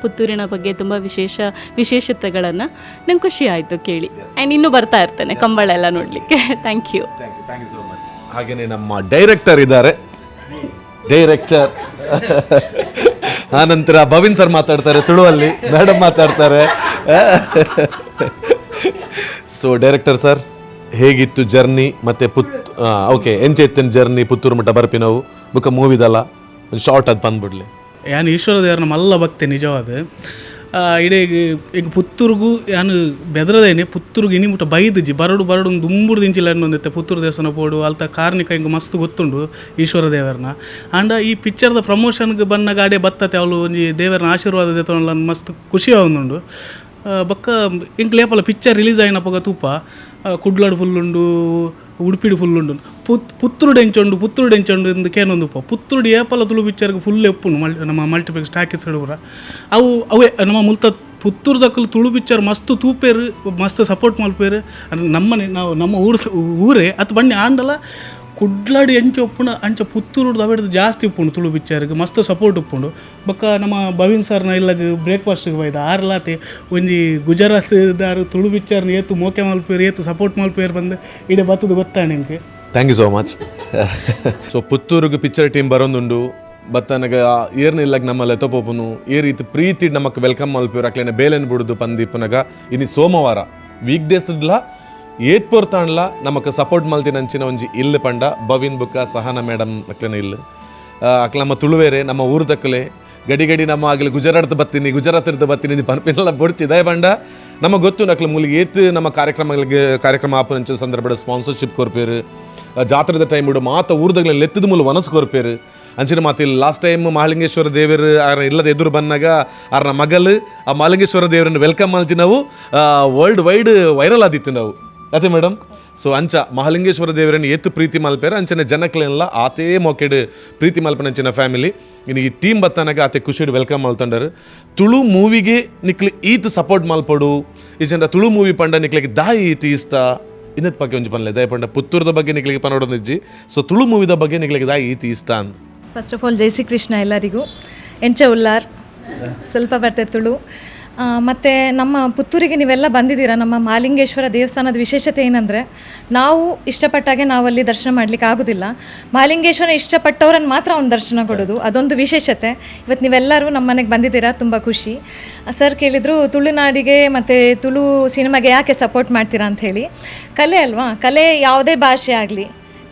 ಪುತ್ತೂರಿನ ಬಗ್ಗೆ ತುಂಬ ವಿಶೇಷತೆಗಳನ್ನು. ನಂಗೆ ಖುಷಿ ಆಯಿತು ಕೇಳಿ. ಆ್ಯಂಡ್ ಇನ್ನೂ ಬರ್ತಾ ಇರ್ತೇನೆ ಕಂಬಳ ಎಲ್ಲ ನೋಡಲಿಕ್ಕೆ. Thank you so much. ಹಾಗೆಯೇ ನಮ್ಮ ಡೈರೆಕ್ಟರ್ ಇದ್ದಾರೆ, ಡೈರೆಕ್ಟರ್ ಆನಂತರ ಭವಿನ್ ಸರ್ ಮಾತಾಡ್ತಾರೆ, ತುಳುವಲ್ಲಿ ಮೇಡಮ್ ಮಾತಾಡ್ತಾರೆ. ಸೊ ಡೈರೆಕ್ಟರ್ ಸರ್, ಹೇಗಿತ್ತು ಜರ್ನಿ? ಮತ್ತು ಓಕೆ ಎಂಚೆತ್ತಿನ ಜರ್ನಿ ಪುತ್ತೂರು ಮಟ್ಟ ಬರ್ಪಿ ನಾವು ಬುಕ್ಕ ಮೂವಿದಲ್ಲ ಒಂದು ಶಾರ್ಟ್ ಅದು ಬಂದ್ಬಿಡ್ಲಿ. ಯಾನು ಈಶ್ವರ ದೇವ್ರನ್ನ ಮಲ್ಲ ಭಕ್ತಿ ನಿಜವಾದ ಇಡೀ ಈಗ ಪುತ್ತೂರಿಗೂ ಯಾನು ಬೆದರದೇನೆ ಪುತ್ತೂರಿಗೆ ಇನಿ ಮುಟ್ಟ ಬೈದಿಜ್ಜಿ ಬರಡು ಒಂದು ದುಂಬುಡು ದಿಂಚಿಲ್ಲ ಅನ್ನೊಂದೈತೆ ಪುತ್ತೂರು ದೇವಸ್ಥಾನ ಪೋಡು ಅಲ್ತ ಕಾರ್ಣಿಕ ಹಿಂಗೆ ಮಸ್ತ್ ಗೊತ್ತುಂಡು ಈಶ್ವರ ದೇವರನ್ನ. ಆಂಡ ಈ ಪಿಕ್ಚರ್ದ ಪ್ರಮೋಷನ್ಗೆ ಬನ್ನ ಗಾಡಿ ಬತ್ತತೆ ಅವಳು ಒಂಜಿ ದೇವರನ್ನ ಆಶೀರ್ವಾದ ದೇತವಲ್ಲ ಮಸ್ತ್ ಖುಷಿ ಆಗುಂಡು. ಬೊಕ್ಕ ಇಂಕ್ ಲೇಪಲ್ಲ ಪಿಕ್ಚರ್ ರಿಲೀಸ್ ಆಯ್ನಪ್ಪಾಗ ತೂಪ ಕುಡ್ಲಾಡು ಫುಲ್ಲುಂಡು, ಉಡುಪಿಡು ಫುಲ್ಲುಂಡು, ಪುತ್ತೂರು ಎಂಚುಂಡು ಎಂದು ಕೇನೊಂದುಪ್ಪ ಪುತ್ತೂರು ಏಪಲ್ಲ ತುಳು ಪಿಕ್ಚರ್ಗೆ ಫುಲ್ ಎಪ್ಪುಂಡು ನಮ್ಮ ಮಲ್ಟಿಪ್ಲೆಕ್ಸ್ ಟಾಕೀಸ್ ಹಿಡುಗ್ರ ಅವೇ ನಮ್ಮ ಮುಲ್ತ ಪುತ್ತೂರು ದಕ್ಕಲು ತುಳು ಪಿಕ್ಚರ್ ಮಸ್ತ್ ತೂಪೇರು, ಮಸ್ತ್ ಸಪೋರ್ಟ್ ಮಲ್ಪೇರು. ನಮ್ಮನೆ ನಾವು ನಮ್ಮ ಊರೇ ಅದು ಬನ್ನಿ ಆಂಡಲ ಕುಡ್ಲಾಡಿ ಎಂಚು ಒಪ್ಪುಂಡು ಅಂಚ ಪುತ್ತೂರು ದವೆಡ್ದು ಜಾಸ್ತಿ ಉಪ್ಪುಂಡು ತುಳು ಪಿಕ್ಚರ್ಗೆ ಮಸ್ತ್ ಸಪೋರ್ಟ್ ಉಪ್ಪುಂಡು. ಬೊಕ್ಕ ನಮ್ಮ ಭವಿನ್ ಸರ್ನ ಇಲ್ಲಾಗ ಬ್ರೇಕ್ಫಾಸ್ಟ್ಗೆ ಬೈದ ಆರ್ಲಾತೆ ಒಂಜಿ ಗುಜರಾತ್ದಾರು ತುಳು ಪಿಕ್ಚರ್ನ ಏತು ಮೋಕೆ ಮಲ್ಪೇರು ಏತು ಸಪೋರ್ಟ್ ಮಲ್ಪೇರು ಬಂದು ಇಡೀ ಬತ್ತದು ಗೊತ್ತಾಣ ನಿಮಗೆ. Thank you so much. So ಪುತ್ತೂರಿಗೆ ಪಿಕ್ಚರ್ ಟೀಮ್ ಬರೋದುಂಡು ಬತ್ತನಗ ಏರ್ನಿಲ್ಲಾಗ ನಮ್ಮಲ್ಲಿ ಎತ್ತೊಪ್ಪನು ಏ ರೀತಿ ಪ್ರೀತಿ ನಮಕ್ ವೆಲ್ಕಮ್ ಮಲ್ಪೇರು ಅಕ್ಲೇನೆ ಬೇಲೆನ್ ಬಿಡುದು ಪಂದೀಪನಗ ಇನ್ನು ಸೋಮವಾರ ವೀಕ್ ಡೇಸ್ಲ ಏತ್ ಪೊರ್ತಾಣ್ಲ ನಮಕ್ ಸಪೋರ್ಟ್ ಮಲ್ತಿನ ಅಂಚಿನ ಒಂಜಿ ಇಲ್ಲು ಪಂಡ ಭವಿನ್ ಬುಕ್ಕ ಸಹನ ಮೇಡಮ್ ಅಕ್ಲೇನ ಇಲ್ಲು ಅಕ್ಲ ನಮ್ಮ ತುಳುವೇರೆ ನಮ್ಮ ಊರು ದಕ್ಕಲೆ ಗಡಿ ನಮ್ಮ ಆಗಲಿ ಗುಜರಾತ್ ಬರ್ತೀನಿ ಪನ್ಪಿನೆಲ್ಲ ಬೊಡ್ಚಿ ದಯ ಬಂಡ ನಮಗೆ ಗೊತ್ತು ನಕ್ಲ ಮೂಲಿಗೆ ಏತ್ ನಮ್ಮ ಕಾರ್ಯಕ್ರಮ ಆಪುನಂಚ ಸಂದರ್ಭದ ಸ್ಪಾನ್ಸರ್ಶಿಪ್ ಕೊರ್ಪೇರು ಜಾತ್ರೆದ ಟೈಮ್ ಇಡು ಮಾತ ಊರ್ದಾಗಲಿ ಲೆತ್ತದ ಮೂಲ ಮನಸ್ಸು ಕೊರ್ಪೇರು ಅಂಚಿನ ಮಾತಿಲ್ಲ. ಲಾಸ್ಟ್ ಟೈಮ್ ಮಹಾಲಿಂಗೇಶ್ವರ ದೇವರು ಇಲ್ಲದ ಎದುರು ಬಂದಾಗ ಅವ್ರನ್ನ ಮಗಲು ಆ ಮಹಾಲಿಂಗೇಶ್ವರ ದೇವರನ್ನು ವೆಲ್ಕಮ್ ಮಾಡ್ತೀವಿ ನಾವು, ವರ್ಲ್ಡ್ ವೈಡ್ ವೈರಲ್ ಆದಿತ್ತು ನಾವು ಅದೇ ಮೇಡಮ್. ಸೊ ಅಂಚ ಮಹಾಲಿಂಗೇಶ್ವರ ದೇವರನ್ನು ಎತ್ತು ಪ್ರೀತಿ ಮಲ್ಪೇರು ಅಂಚನೆ ಜನಕ್ಲೆಲ್ಲ ಆತೇ ಮೊಕೆಡ್ ಪ್ರೀತಿ ಮಲ್ಪನ ಅಂಚಿನ ಫ್ಯಾಮಿಲಿ ಇನ್ನು ಈ ಟೀಮ್ ಬತ್ತನಾಗ ಆತೆ ಖುಷಿಡ್ ವೆಲ್ಕಮ್ ಮಲ್ತಂಡರು. ತುಳು ಮೂವಿಗೆ ನಿಕ್ಲಿ ಈತ್ ಸಪೋರ್ಟ್ ಮಲ್ಪಡು ಈ ಜನ ತುಳು ಮೂವಿ ಪಂಡ ನಿಕ್ಲಿಗೆ ದಾಯಿ ಈತಿ ಇಷ್ಟ ಇನ್ನದ ಬಗ್ಗೆ ಒಂಜಿ ಪನ್ಲೆ ದಯ ಪಂಡ ಪುತ್ತೂರದ ಬಗ್ಗೆ ನಿಕ್ಲಿಗೆ ಪನೋಡೊಂದಿಜ್ಜಿ. ಸೊ ತುಳು ಮೂವಿದ ಬಗ್ಗೆ ನಿಕ್ಲಿಗೆ ದಾಯಿ ಈತಿ ಇಷ್ಟ ಅಂತ. ಫಸ್ಟ್ ಆಫ್ ಆಲ್ ಜೈ ಶ್ರೀ ಕೃಷ್ಣ ಎಲ್ಲರಿಗೂ. ಎಂಚ ಉಲ್ಲಾರ್ ಸ್ವಲ್ಪ ಬರ್ತದೆ ತುಳು. ಮತ್ತು ನಮ್ಮ ಪುತ್ತೂರಿಗೆ ನೀವೆಲ್ಲ ಬಂದಿದ್ದೀರಾ. ನಮ್ಮ ಮಹಾಲಿಂಗೇಶ್ವರ ದೇವಸ್ಥಾನದ ವಿಶೇಷತೆ ಏನಂದರೆ ನಾವು ಇಷ್ಟಪಟ್ಟಾಗೆ ನಾವು ಅಲ್ಲಿ ದರ್ಶನ ಮಾಡಲಿಕ್ಕೆ ಆಗೋದಿಲ್ಲ. ಮಹಾಲಿಂಗೇಶ್ವರ ಇಷ್ಟಪಟ್ಟವ್ರನ್ನ ಮಾತ್ರ ಅವ್ನು ದರ್ಶನ ಕೊಡೋದು, ಅದೊಂದು ವಿಶೇಷತೆ. ಇವತ್ತು ನೀವೆಲ್ಲರೂ ನಮ್ಮ ಮನೆಗೆ ಬಂದಿದ್ದೀರಾ, ತುಂಬ ಖುಷಿ. ಸರ್ ಕೇಳಿದರು ತುಳುನಾಡಿಗೆ ಮತ್ತು ತುಳು ಸಿನಿಮಾಗೆ ಯಾಕೆ ಸಪೋರ್ಟ್ ಮಾಡ್ತೀರಾ ಅಂಥೇಳಿ. ಕಲೆ ಅಲ್ವಾ, ಕಲೆ ಯಾವುದೇ ಭಾಷೆ ಆಗಲಿ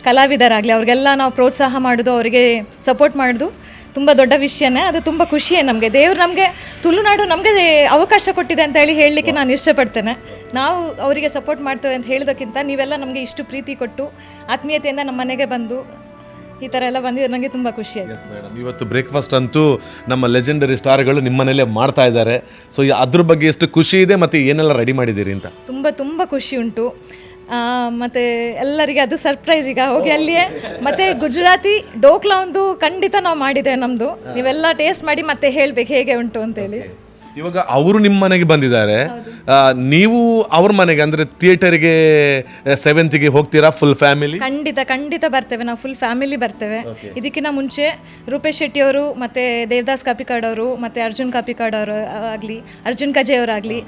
ಕಲಾವಿದರಾಗಲಿ ಅವ್ರಿಗೆಲ್ಲ ನಾವು ಪ್ರೋತ್ಸಾಹ ಮಾಡೋದು, ಅವರಿಗೆ ಸಪೋರ್ಟ್ ಮಾಡೋದು ತುಂಬ ದೊಡ್ಡ ವಿಷಯನೇ. ಅದು ತುಂಬ ಖುಷಿಯೇ ನಮಗೆ. ದೇವ್ರು ನಮಗೆ ತುಳುನಾಡು ನಮಗೆ ಅವಕಾಶ ಕೊಟ್ಟಿದೆ ಅಂತ ಹೇಳಲಿಕ್ಕೆ ನಾನು ಇಷ್ಟಪಡ್ತೇನೆ. ನಾವು ಅವರಿಗೆ ಸಪೋರ್ಟ್ ಮಾಡ್ತೇವೆ ಅಂತ ಹೇಳೋದಕ್ಕಿಂತ ನೀವೆಲ್ಲ ನಮಗೆ ಇಷ್ಟು ಪ್ರೀತಿ ಕೊಟ್ಟು ಆತ್ಮೀಯತೆಯಿಂದ ನಮ್ಮ ಮನೆಗೆ ಬಂದು ಈ ಥರ ಎಲ್ಲ ಬಂದಿದೆ, ನನಗೆ ತುಂಬ ಖುಷಿ ಆಯಿತು. ಇವತ್ತು ಬ್ರೇಕ್ಫಾಸ್ಟ್ ಅಂತೂ ನಮ್ಮ ಲೆಜೆಂಡರಿ ಸ್ಟಾರ್ಗಳು ನಿಮ್ಮ ಮನೇಲೆ ಮಾಡ್ತಾ ಇದ್ದಾರೆ. ಸೊ ಅದ್ರ ಬಗ್ಗೆ ಎಷ್ಟು ಖುಷಿ ಇದೆ ಮತ್ತು ಏನೆಲ್ಲ ರೆಡಿ ಮಾಡಿದ್ದೀರಿ ಅಂತ ತುಂಬ ಖುಷಿ ಉಂಟು. ಮತ್ತು ಎಲ್ಲರಿಗೆ ಅದು ಸರ್ಪ್ರೈಸ್ ಈಗ ಹೋಗಿ ಅಲ್ಲಿಯೇ. ಮತ್ತು ಗುಜರಾತಿ ಡೋಕ್ಲಾ ಒಂದು ಖಂಡಿತ ನಾವು ಮಾಡಿದ್ದೇವೆ ನಮ್ಮದು. ನೀವೆಲ್ಲ ಟೇಸ್ಟ್ ಮಾಡಿ ಮತ್ತೆ ಹೇಳಬೇಕು ಹೇಗೆ ಉಂಟು ಅಂತೇಳಿ. ಇವಾಗ ಅವರು ನಿಮ್ಮ ಮನೆಗೆ ಬಂದಿದ್ದಾರೆ, ನೀವು ಅವ್ರ ಮನೆಗೆ ಅಂದರೆ ಥಿಯೇಟರಿಗೆ 7th ಹೋಗ್ತೀರಾ ಫುಲ್ ಫ್ಯಾಮಿಲಿ? ಖಂಡಿತ ಬರ್ತೇವೆ, ನಾವು ಫುಲ್ ಫ್ಯಾಮಿಲಿ ಬರ್ತೇವೆ. ಇದಕ್ಕಿಂತ ಮುಂಚೆ ರೂಪೇಶ್ ಶೆಟ್ಟಿ ಅವರು ಮತ್ತು ದೇವದಾಸ್ ಕಾಪಿಕಾಡ್ ಅವರು ಮತ್ತು ಅರ್ಜುನ್ ಕಾಪಿಕಾಡ್ ಅವರು ಆಗಲಿ, ಅರ್ಜುನ್ ಕಜೆ ಅವರಾಗಲಿ,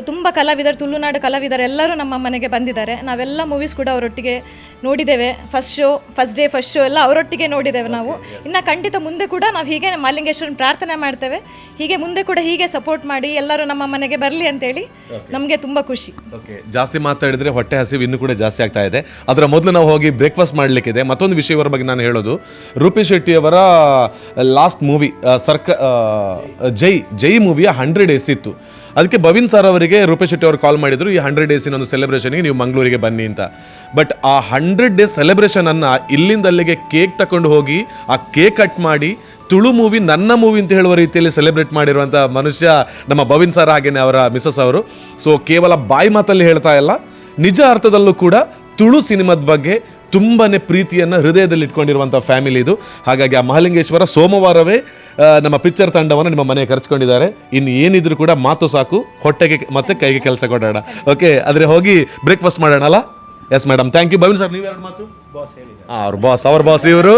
ತುಂಬ ಕಲಾವಿದರು, ತುಳುನಾಡು ಕಲಾವಿದರು ಎಲ್ಲರೂ ನಮ್ಮ ಮನೆಗೆ ಬಂದಿದ್ದಾರೆ. ನಾವೆಲ್ಲ ಮೂವೀಸ್ ಕೂಡ ಅವರೊಟ್ಟಿಗೆ ನೋಡಿದ್ದೇವೆ. ಫಸ್ಟ್ ಶೋ ಎಲ್ಲ ಅವರೊಟ್ಟಿಗೆ ನೋಡಿದ್ದೇವೆ ನಾವು. ಇನ್ನು ಖಂಡಿತ ಮುಂದೆ ಕೂಡ ನಾವು ಹೀಗೆ ಮಾಲಿಂಗೇಶ್ವರನ ಪ್ರಾರ್ಥನೆ ಮಾಡ್ತೇವೆ, ಹೀಗೆ ಮುಂದೆ ಕೂಡ ಹೀಗೆ ಸಪೋರ್ಟ್ ಮಾಡಿ ಎಲ್ಲರೂ ನಮ್ಮ ಮನೆಗೆ ಬರಲಿ ಅಂತೇಳಿ ನಮಗೆ ತುಂಬ ಖುಷಿ. ಓಕೆ, ಜಾಸ್ತಿ ಮಾತಾಡಿದರೆ ಹೊಟ್ಟೆ ಹಸಿವು ಇನ್ನೂ ಕೂಡ ಜಾಸ್ತಿ ಆಗ್ತಾ ಇದೆ. ಅದರ ಮೊದಲು ನಾವು ಹೋಗಿ ಬ್ರೇಕ್ಫಾಸ್ಟ್ ಮಾಡಲಿಕ್ಕಿದೆ. ಮತ್ತೊಂದು ವಿಷಯವರ ಬಗ್ಗೆ ನಾನು ಹೇಳೋದು, ರೂಪೇಶ್ ಶೆಟ್ಟಿಯವರ ಲಾಸ್ಟ್ ಮೂವಿ ಜೈ ಮೂವಿಯ 100 days ಇತ್ತು. ಅದಕ್ಕೆ ಭವಿನ್ ಸರ್ ಅವರಿಗೆ ರೂಪೇಶ್ ಶೆಟ್ಟಿ ಅವರು ಕಾಲ್ ಮಾಡಿದರು, ಈ 100 days ಒಂದು ಸೆಲೆಬ್ರೇಷನ್ಗೆ ನೀವು ಮಂಗಳೂರಿಗೆ ಬನ್ನಿ ಅಂತ. ಬಟ್ ಆ 100 days ಸೆಲೆಬ್ರೇಷನನ್ನು ಇಲ್ಲಿಂದ ಅಲ್ಲಿಗೆ ಕೇಕ್ ತಗೊಂಡು ಹೋಗಿ ಆ ಕೇಕ್ ಕಟ್ ಮಾಡಿ ತುಳು ಮೂವಿ ನನ್ನ ಮೂವಿ ಅಂತ ಹೇಳುವ ರೀತಿಯಲ್ಲಿ ಸೆಲೆಬ್ರೇಟ್ ಮಾಡಿರುವಂಥ ಮನುಷ್ಯ ನಮ್ಮ ಭವಿನ್ ಸರ್, ಹಾಗೇನೆ ಅವರ ಮಿಸಸ್ ಅವರು. ಸೊ ಕೇವಲ ಬಾಯಿ ಮಾತಲ್ಲಿ ಹೇಳ್ತಾ ಇಲ್ಲ, ನಿಜ ಅರ್ಥದಲ್ಲೂ ಕೂಡ ತುಳು ಸಿನಿಮಾದ ಬಗ್ಗೆ ತುಂಬಾ ಪ್ರೀತಿಯನ್ನು ಹೃದಯದಲ್ಲಿ ಇಟ್ಕೊಂಡಿರುವಂಥ ಫ್ಯಾಮಿಲಿ ಇದು. ಹಾಗಾಗಿ ಆ ಮಹಾಲಿಂಗೇಶ್ವರ ಸೋಮವಾರವೇ ನಮ್ಮ ಪಿಕ್ಚರ್ ತಂಡವನ್ನು ನಿಮ್ಮ ಮನೆಗೆ ಕರೆಸ್ಕೊಂಡಿದ್ದಾರೆ. ಇನ್ನು ಏನಿದ್ರು ಕೂಡ ಮಾತು ಸಾಕು, ಹೊಟ್ಟೆಗೆ ಮತ್ತೆ ಕೈಗೆ ಕೆಲಸ ಕೊಡೋಣ. ಓಕೆ, ಆದರೆ ಹೋಗಿ ಬ್ರೇಕ್ಫಾಸ್ಟ್ ಮಾಡೋಣ ಅಲ್ಲ? Yes madam, thank you. Bhavin sir, ನೀವೆರಡು ಮಾತು. ಅವ್ರ ಬಾಸ್ ಇವರು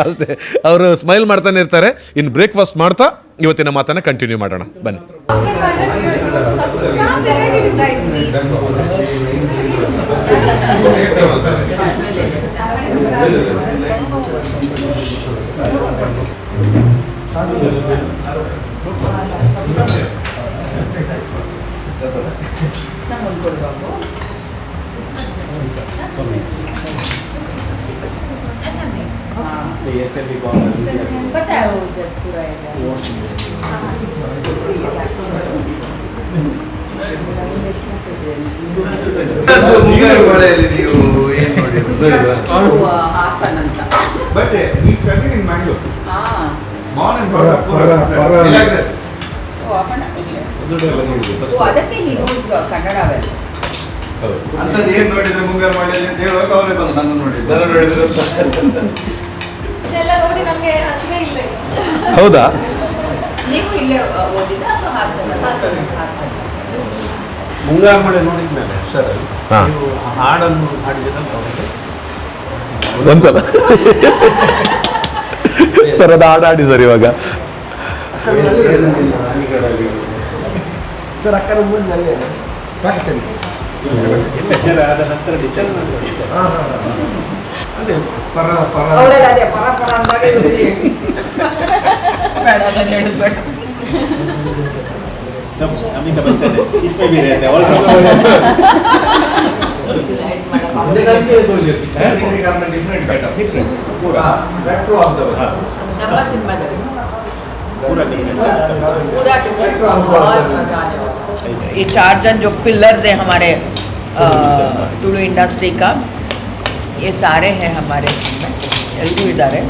ಅಷ್ಟೇ, ಅವರು ಸ್ಮೈಲ್ ಮಾಡ್ತಾನೆ ಇರ್ತಾರೆ. ಇನ್ನು ಬ್ರೇಕ್ಫಾಸ್ಟ್ ಮಾಡ್ತಾ ಇವತ್ತಿನ ಮಾತನ್ನು ಕಂಟಿನ್ಯೂ ಮಾಡೋಣ, ಬನ್ನಿ. ಹಾಸನ್ ಅಂತ. But he studied in Mangalore. Born and brought up Milagros. ಅದಕ್ಕೆ he knows ಕನ್ನಡ well. ಅಂತದ್ದು ಏನು ನೋಡಿದ್ರೆ ಮುಂಗಾರು ಮಾಡಿ ಅಂತ ಹೇಳುವಾಗ ಅವರೇ ಬಂದು ನನ್ನ ನೋಡಿದ್ರು. ಇದೆಲ್ಲ ನೋಡಿ ನಮಗೆ ಹಸಿವೆ ಇಲ್ಲ. ಹೌದಾ? ನೀವು ಇಲ್ಲೇ ಓದಿದ ಅಥವಾ ಹಾಸನ? ಮುಂಗಾರು ಮಳೆ ನೋಡಿದ್ಮೇಲೆ ಸರ್ ಹಾ. ನೀವು ಹಾಡನ್ನು ಹಾಡಿದಂತ ಅವರಿಗೆ ಒಂದ್ಸಲ ಸರ್ ಅದು ಹಾಡಾಡಿ ಸರ್ ಇವಾಗ. ಸರ್ ಅಕ್ಕನ ಮುಂದೆ ಅಲ್ಲೇ ಪಾಕಿಸ್ತಾನ ಲೆಕ್ಚರ್ ಆದ ನಂತರ ಡಿಸೈಡ್ ಮಾಡಿ ಅದೇ ಪರ ಅದೇ ಪರ ಅಂದಾಗ ಬೇಡ ಅದನ್ನು ಹೇಳಿದ್ಬೇಡ. अमिताभ बच्चन है, इसमें भी रहते हैं और डिफरेंट पूरा रेट्रो ऑफ द ನಮ್ಮ ಸಿನಿಮಾದಲ್ಲಿ पूरा पूरा बहुत मजा आने वाला। ये 4 जन जो पिलर्स हैं हमारे तुलु इंडस्ट्री का, ये सारे हैं हमारे एल्डू इधर है,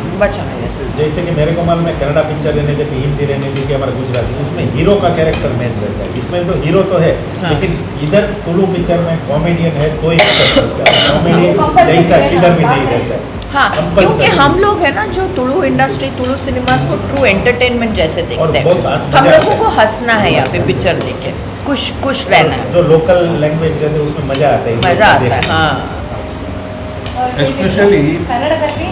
ತುಂಬ ಚೆನ್ನಾಗಿದೆ. जैसे कि मेरे को मालूम है कन्नड़ा पिक्चर रहने देती, हिंदी रहने देती, हमारा गुजराती, उसमें हीरो का कैरेक्टर मेन रहता है. इसमें तो हीरो तो है, लेकिन इधर तुलु पिक्चर में कॉमेडियन है तो ही कॉमेडी जैसा इधर भी नहीं रहता है. हाँ, क्योंकि हम लोग है ना जो तुलु इंडस्ट्री, तुलु सिनेमास को ट्रू एंटरटेनमेंट जैसे देखते हैं. हम लोगों को हंसना है यहाँ पे पिक्चर देख के, खुश रहना है. जो लोकल लैंग्वेज रहते हैं उसमें मजा आता है. मजा आता है. हाँ, ಎಸ್ಪೆಷಲಿ ಕನ್ನಡದಲ್ಲಿ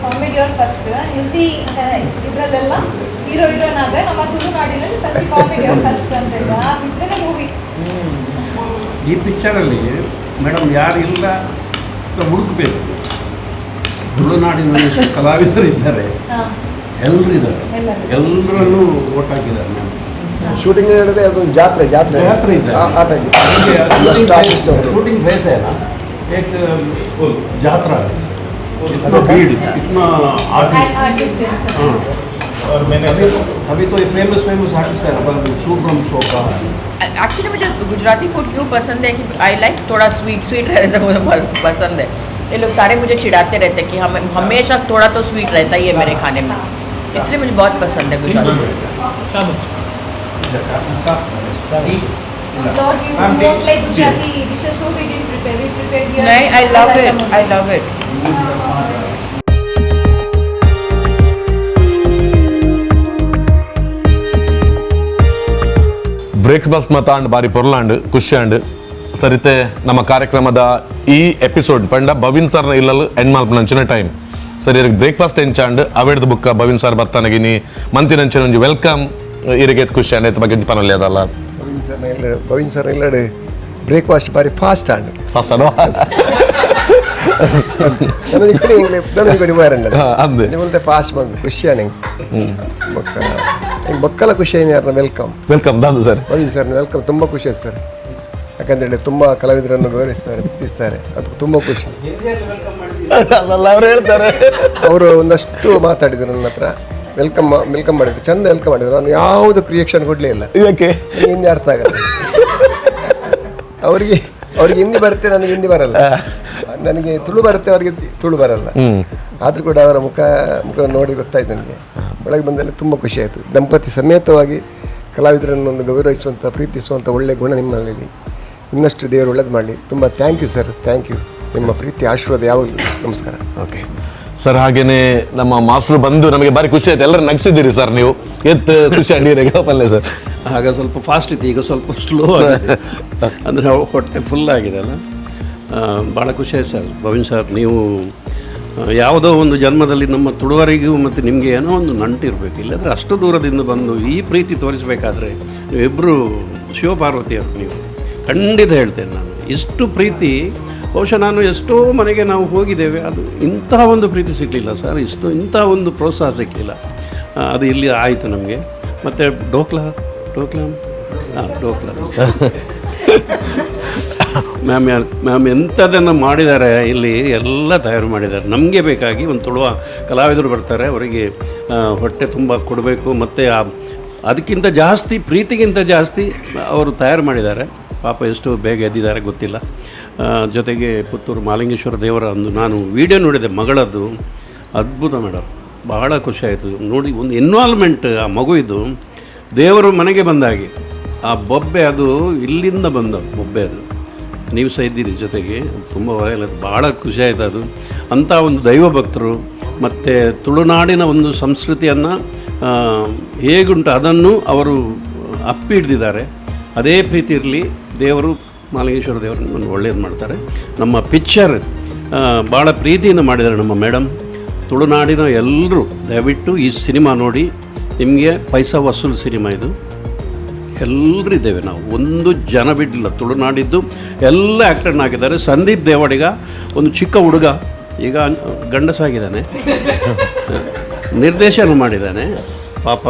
ಕಾಮಿಡಿ ಅವ್ರು ಫಸ್ಟ್, ಹಿಂದಿ ಇದರಲ್ಲೆಲ್ಲ ಹೀರೋಯಿನ್ ಆದರೆ ನಮ್ಮ ತುಳುನಾಡಿನಲ್ಲಿ ಫಸ್ಟ್ ಕಾಮಿಡಿ ಅವ್ರು ಫಸ್ಟ್ ಅಂತೆಲ್ಲ ಬಿಟ್ಟರೆ ಮೂವಿ. ಈ ಪಿಕ್ಚರಲ್ಲಿ ಮೇಡಮ್ ಯಾರು ಇಲ್ಲ ಹುಡುಕಬೇಕು. ತುಳುನಾಡಿನಲ್ಲಿ ಎಷ್ಟು ಕಲಾವಿದರು ಇದ್ದಾರೆ, ಎಲ್ಲರೂ ಇದ್ದಾರೆ, ಎಲ್ಲರಲ್ಲೂ ಓಟ್ ಹಾಕಿದ್ದಾರೆ. ಶೂಟಿಂಗ್ ಹೇಳಿದ್ರೆ ಅದೊಂದು ಜಾತ್ರೆ ಇದೆ ಆ ಟೈಪ್ शूटिंग बेस है ना, एक यात्रा है, इतना भीड़, इतना आर्टिस्ट. हाँ, और मैंने अभी तो ये फेमस आर्टिस्ट है ना, सुब्रम शो का. एक्चुअली मुझे गुजराती फूड क्यों पसंद है कि आई लाइक थोड़ा स्वीट रहता है, मुझे पसंद है. ये लोग सारे मुझे चिढ़ाते रहते हैं कि हम हमेशा थोड़ा तो स्वीट रहता ही है मेरे खाने में, इसलिए मुझे बहुत पसंद है गुजराती. नहीं, आई लव इट. ಬ್ರೇಕ್ಫಾಸ್ಟ್ ಮತಾಂಡ್ ಬಾರಿ ಪೊರ್ಲಾಂಡ್ ಖುಷಿ ಅಂಡ್ ಸರಿತೆ ನಮ್ಮ ಕಾರ್ಯಕ್ರಮದ ಈ ಎಪಿಸೋಡ್ ಪಂಡ ಭವಿನ್ ಸರ್ನ ಇಲ್ಲಲು ಎಂಡ್ ಮಲ್ಪನಂಚಿನ ಟೈಮ್ ಸರಿ ಇರಿಗೆ ಬ್ರೇಕ್ಫಾಸ್ಟ್ ಎಂಚಾಂಡ್ ಅವೇಡ್ದ ಬುಕ್ಕ ಭವಿನ್ ಸರ್ ಬತ್ತಾನಗಿನಿ ಮಂತಿನಂಚಿನ ಒಂಜಿ ವೆಲ್ಕಮ್ ಇರಿಗೆ ಖುಷಿ ಅಂಡ್ ಎತ್ತ ಬಗ್ಗೆ ಪನೊಲ್ಲಿ ಅದಲ್ಲ ಭವಿನ್ ಸರ್ ಇಲ್ಲಡೆ ಬ್ರೇಕ್ಫಾಸ್ಟ್ ಬಾರಿ ಫಾಸ್ಟ್ ಅಂಡ್ ಫಸ್ಟ್ ಅನೋ ನನಗೆ ಕಡೆ ನನಗೆ ಕಡೆ ಬಾರಂಡ ಅಂದೆ ನಿಮ್ಮಲ್ದೆ ಫಾಸ್ಟ್ ಬಂದು ಖುಷಿ ನಂಗೆ ಬಕ್ಕಲ ಖುಷಿ ಯಾರನ್ನ welcome welcome Dadu sir Bhavin sir welcome ತುಂಬ ಖುಷಿ ಆಯ್ತು ಸರ್ ಯಾಕಂತೇಳಿ ತುಂಬ ಕಲಾವಿದರನ್ನು ಗೌರವಿಸ್ತಾರೆ ಪ್ರೀತಿಸ್ತಾರೆ ಅದು ತುಂಬ ಖುಷಿ ಅವ್ರು ಹೇಳ್ತಾರೆ ಅವರು ಒಂದಷ್ಟು ಮಾತಾಡಿದ್ರು ನನ್ನ ಹತ್ರ ವೆಲ್ಕಮ್ ಮಾಡಿದ್ರು ಚಂದ ವೆಲ್ಕಮ್ ಮಾಡಿದ್ರು ನಾನು ಯಾವುದು ರಿಯಾಕ್ಷನ್ ಕೊಡಲೇ ಇಲ್ಲ ಯಾಕೆ ಹಿಂದಿ ಅರ್ಥ ಆಗಲ್ಲ ಅವ್ರಿಗೆ ಹಿಂದಿ ಬರುತ್ತೆ ನನಗೆ ಹಿಂದಿ ಬರಲ್ಲ ನನಗೆ ತುಳು ಬರುತ್ತೆ ಅವರಿಗೆ ತುಳು ಬರಲ್ಲ ಆದರೂ ಕೂಡ ಅವರ ಮುಖ ನೋಡಿ ಗೊತ್ತಾಯ್ತು ನನಗೆ ಒಳಗೆ ಬಂದಲ್ಲಿ ತುಂಬ ಖುಷಿ ಆಯಿತು ದಂಪತಿ ಸಮೇತವಾಗಿ ಕಲಾವಿದರನ್ನು ಗೌರವಿಸುವಂಥ ಪ್ರೀತಿಸುವಂಥ ಒಳ್ಳೆಯ ಗುಣ ನಿಮ್ಮಲ್ಲಿ ಇನ್ನಷ್ಟು ದೇವರು ಒಳ್ಳೇದು ಮಾಡಲಿ ತುಂಬ thank you sir thank you ನಿಮ್ಮ ಪ್ರೀತಿ ಆಶೀರ್ವಾದ ಯಾವಾಗಲೂ ನಮಸ್ಕಾರ ಓಕೆ ಸರ್ ಹಾಗೇನೆ ನಮ್ಮ ಮಾಸ್ಟ್ರು ಬಂದು ನಮಗೆ ಭಾರಿ ಖುಷಿ ಆಯ್ತು ಎಲ್ಲರೂ ನಗಿಸಿದ್ದೀರಿ ಸರ್ ನೀವು ಎತ್ತು ಖುಷಿ ಅಡಿಯರಿಗೆ ಪಲ್ಲೆ ಸರ್ ಆಗ ಸ್ವಲ್ಪ ಫಾಸ್ಟ್ ಇತ್ತು ಈಗ ಸ್ವಲ್ಪ ಸ್ಲೋ ಆಗಿದೆ ಅಂದರೆ ಹೊಟ್ಟೆ ಫುಲ್ ಆಗಿದೆ ಅಲ್ಲ ಭಾಳ ಖುಷಿ ಆಯ್ತು ಸರ್ ಭವಿನ್ ಸರ್ ನೀವು ಯಾವುದೋ ಒಂದು ಜನ್ಮದಲ್ಲಿ ನಮ್ಮ ತುಳುವರಿಗೂ ಮತ್ತು ನಿಮಗೆ ಏನೋ ಒಂದು ನಂಟಿರಬೇಕು ಇಲ್ಲಾಂದರೆ ಅಷ್ಟು ದೂರದಿಂದ ಬಂದು ಈ ಪ್ರೀತಿ ತೋರಿಸಬೇಕಾದ್ರೆ ನೀವಿಬ್ಬರು ಶಿವಪಾರ್ವತಿಯವರು ನೀವು ಖಂಡಿತ ಹೇಳ್ತೇನೆ ನಾನು ಇಷ್ಟು ಪ್ರೀತಿ ಬಹುಶಃ ನಾನು ಎಷ್ಟೋ ಮನೆಗೆ ನಾವು ಹೋಗಿದ್ದೇವೆ ಅದು ಇಂತಹ ಒಂದು ಪ್ರೀತಿ ಸಿಗಲಿಲ್ಲ ಸರ್ ಇಂಥ ಒಂದು ಪ್ರೋತ್ಸಾಹ ಸಿಗಲಿಲ್ಲ ಅದು ಇಲ್ಲಿ ಆಯಿತು ನಮಗೆ ಮತ್ತು ಡೋಕ್ಲಾ ಮ್ಯಾಮ್ ಎಂಥದನ್ನು ಮಾಡಿದ್ದಾರೆ ಇಲ್ಲಿ ಎಲ್ಲ ತಯಾರು ಮಾಡಿದ್ದಾರೆ ನಮಗೆ ಬೇಕಾಗಿ ಒಂದು ತುಳುವ ಕಲಾವಿದರು ಬರ್ತಾರೆ ಅವರಿಗೆ ಹೊಟ್ಟೆ ತುಂಬ ಕೊಡಬೇಕು ಮತ್ತು ಅದಕ್ಕಿಂತ ಜಾಸ್ತಿ ಪ್ರೀತಿಗಿಂತ ಜಾಸ್ತಿ ಅವರು ತಯಾರು ಮಾಡಿದ್ದಾರೆ ಪಾಪ ಎಷ್ಟು ಬೇಗ ಎದ್ದಿದ್ದಾರೆ ಗೊತ್ತಿಲ್ಲ ಜೊತೆಗೆ ಪುತ್ತೂರು ಮಾಲಿಂಗೇಶ್ವರ ದೇವರ ಒಂದು ನಾನು ವಿಡಿಯೋ ನೋಡಿದೆ ಮಗಳದ್ದು ಅದ್ಭುತ ಮೇಡಮ್ ಬಹಳ ಖುಷಿ ಆಯಿತು ನೋಡಿ ಒಂದು ಇನ್ವಾಲ್ವ್ಮೆಂಟ್ ಆ ಮಗುವಿದು ದೇವರು ಮನೆಗೆ ಬಂದಾಗೆ ಆ ಬೊಬ್ಬೆ ಅದು ಇಲ್ಲಿಂದ ಬಂದ ಬೊಬ್ಬೆ ಅದು ನೀವು ಸಹ ಇದ್ದೀರಿ ಜೊತೆಗೆ ತುಂಬ ಭಾಳ ಖುಷಿ ಆಯಿತು ಅದು ಅಂಥ ಒಂದು ದೈವ ಭಕ್ತರು ಮತ್ತು ತುಳುನಾಡಿನ ಒಂದು ಸಂಸ್ಕೃತಿಯನ್ನು ಹೇಗುಂಟು ಅದನ್ನು ಅವರು ಅಪ್ಪಿ ಹಿಡ್ದಿದ್ದಾರೆ ಅದೇ ಪ್ರೀತಿ ಇರಲಿ ದೇವರು ಮಾಲಿಂಗೇಶ್ವರ ದೇವರನ್ನು ಒಳ್ಳೇದು ಮಾಡ್ತಾರೆ ನಮ್ಮ ಪಿಕ್ಚರ್ ಭಾಳ ಪ್ರೀತಿಯಿಂದ ಮಾಡಿದ್ದಾರೆ ನಮ್ಮ ಮೇಡಮ್ ತುಳುನಾಡಿನ ಎಲ್ಲರೂ ದಯವಿಟ್ಟು ಈ ಸಿನಿಮಾ ನೋಡಿ ನಿಮಗೆ ಪೈಸಾ ವಸೂಲು ಸಿನಿಮಾ ಇದು ಎಲ್ಲರೂ ಇದ್ದೇವೆ ನಾವು ಒಂದು ಜನ ಬಿಡಲಿಲ್ಲ ತುಳುನಾಡಿದ್ದು ಎಲ್ಲ ಆ್ಯಕ್ಟರ್ನ ಹಾಕಿದ್ದಾರೆ ಸಂದೀಪ್ ದೇವಾಡಿಗ ಒಂದು ಚಿಕ್ಕ ಹುಡುಗ ಈಗ ಗಂಡಸಾಗಿದ್ದಾನೆ ನಿರ್ದೇಶನ ಮಾಡಿದ್ದಾನೆ ಪಾಪ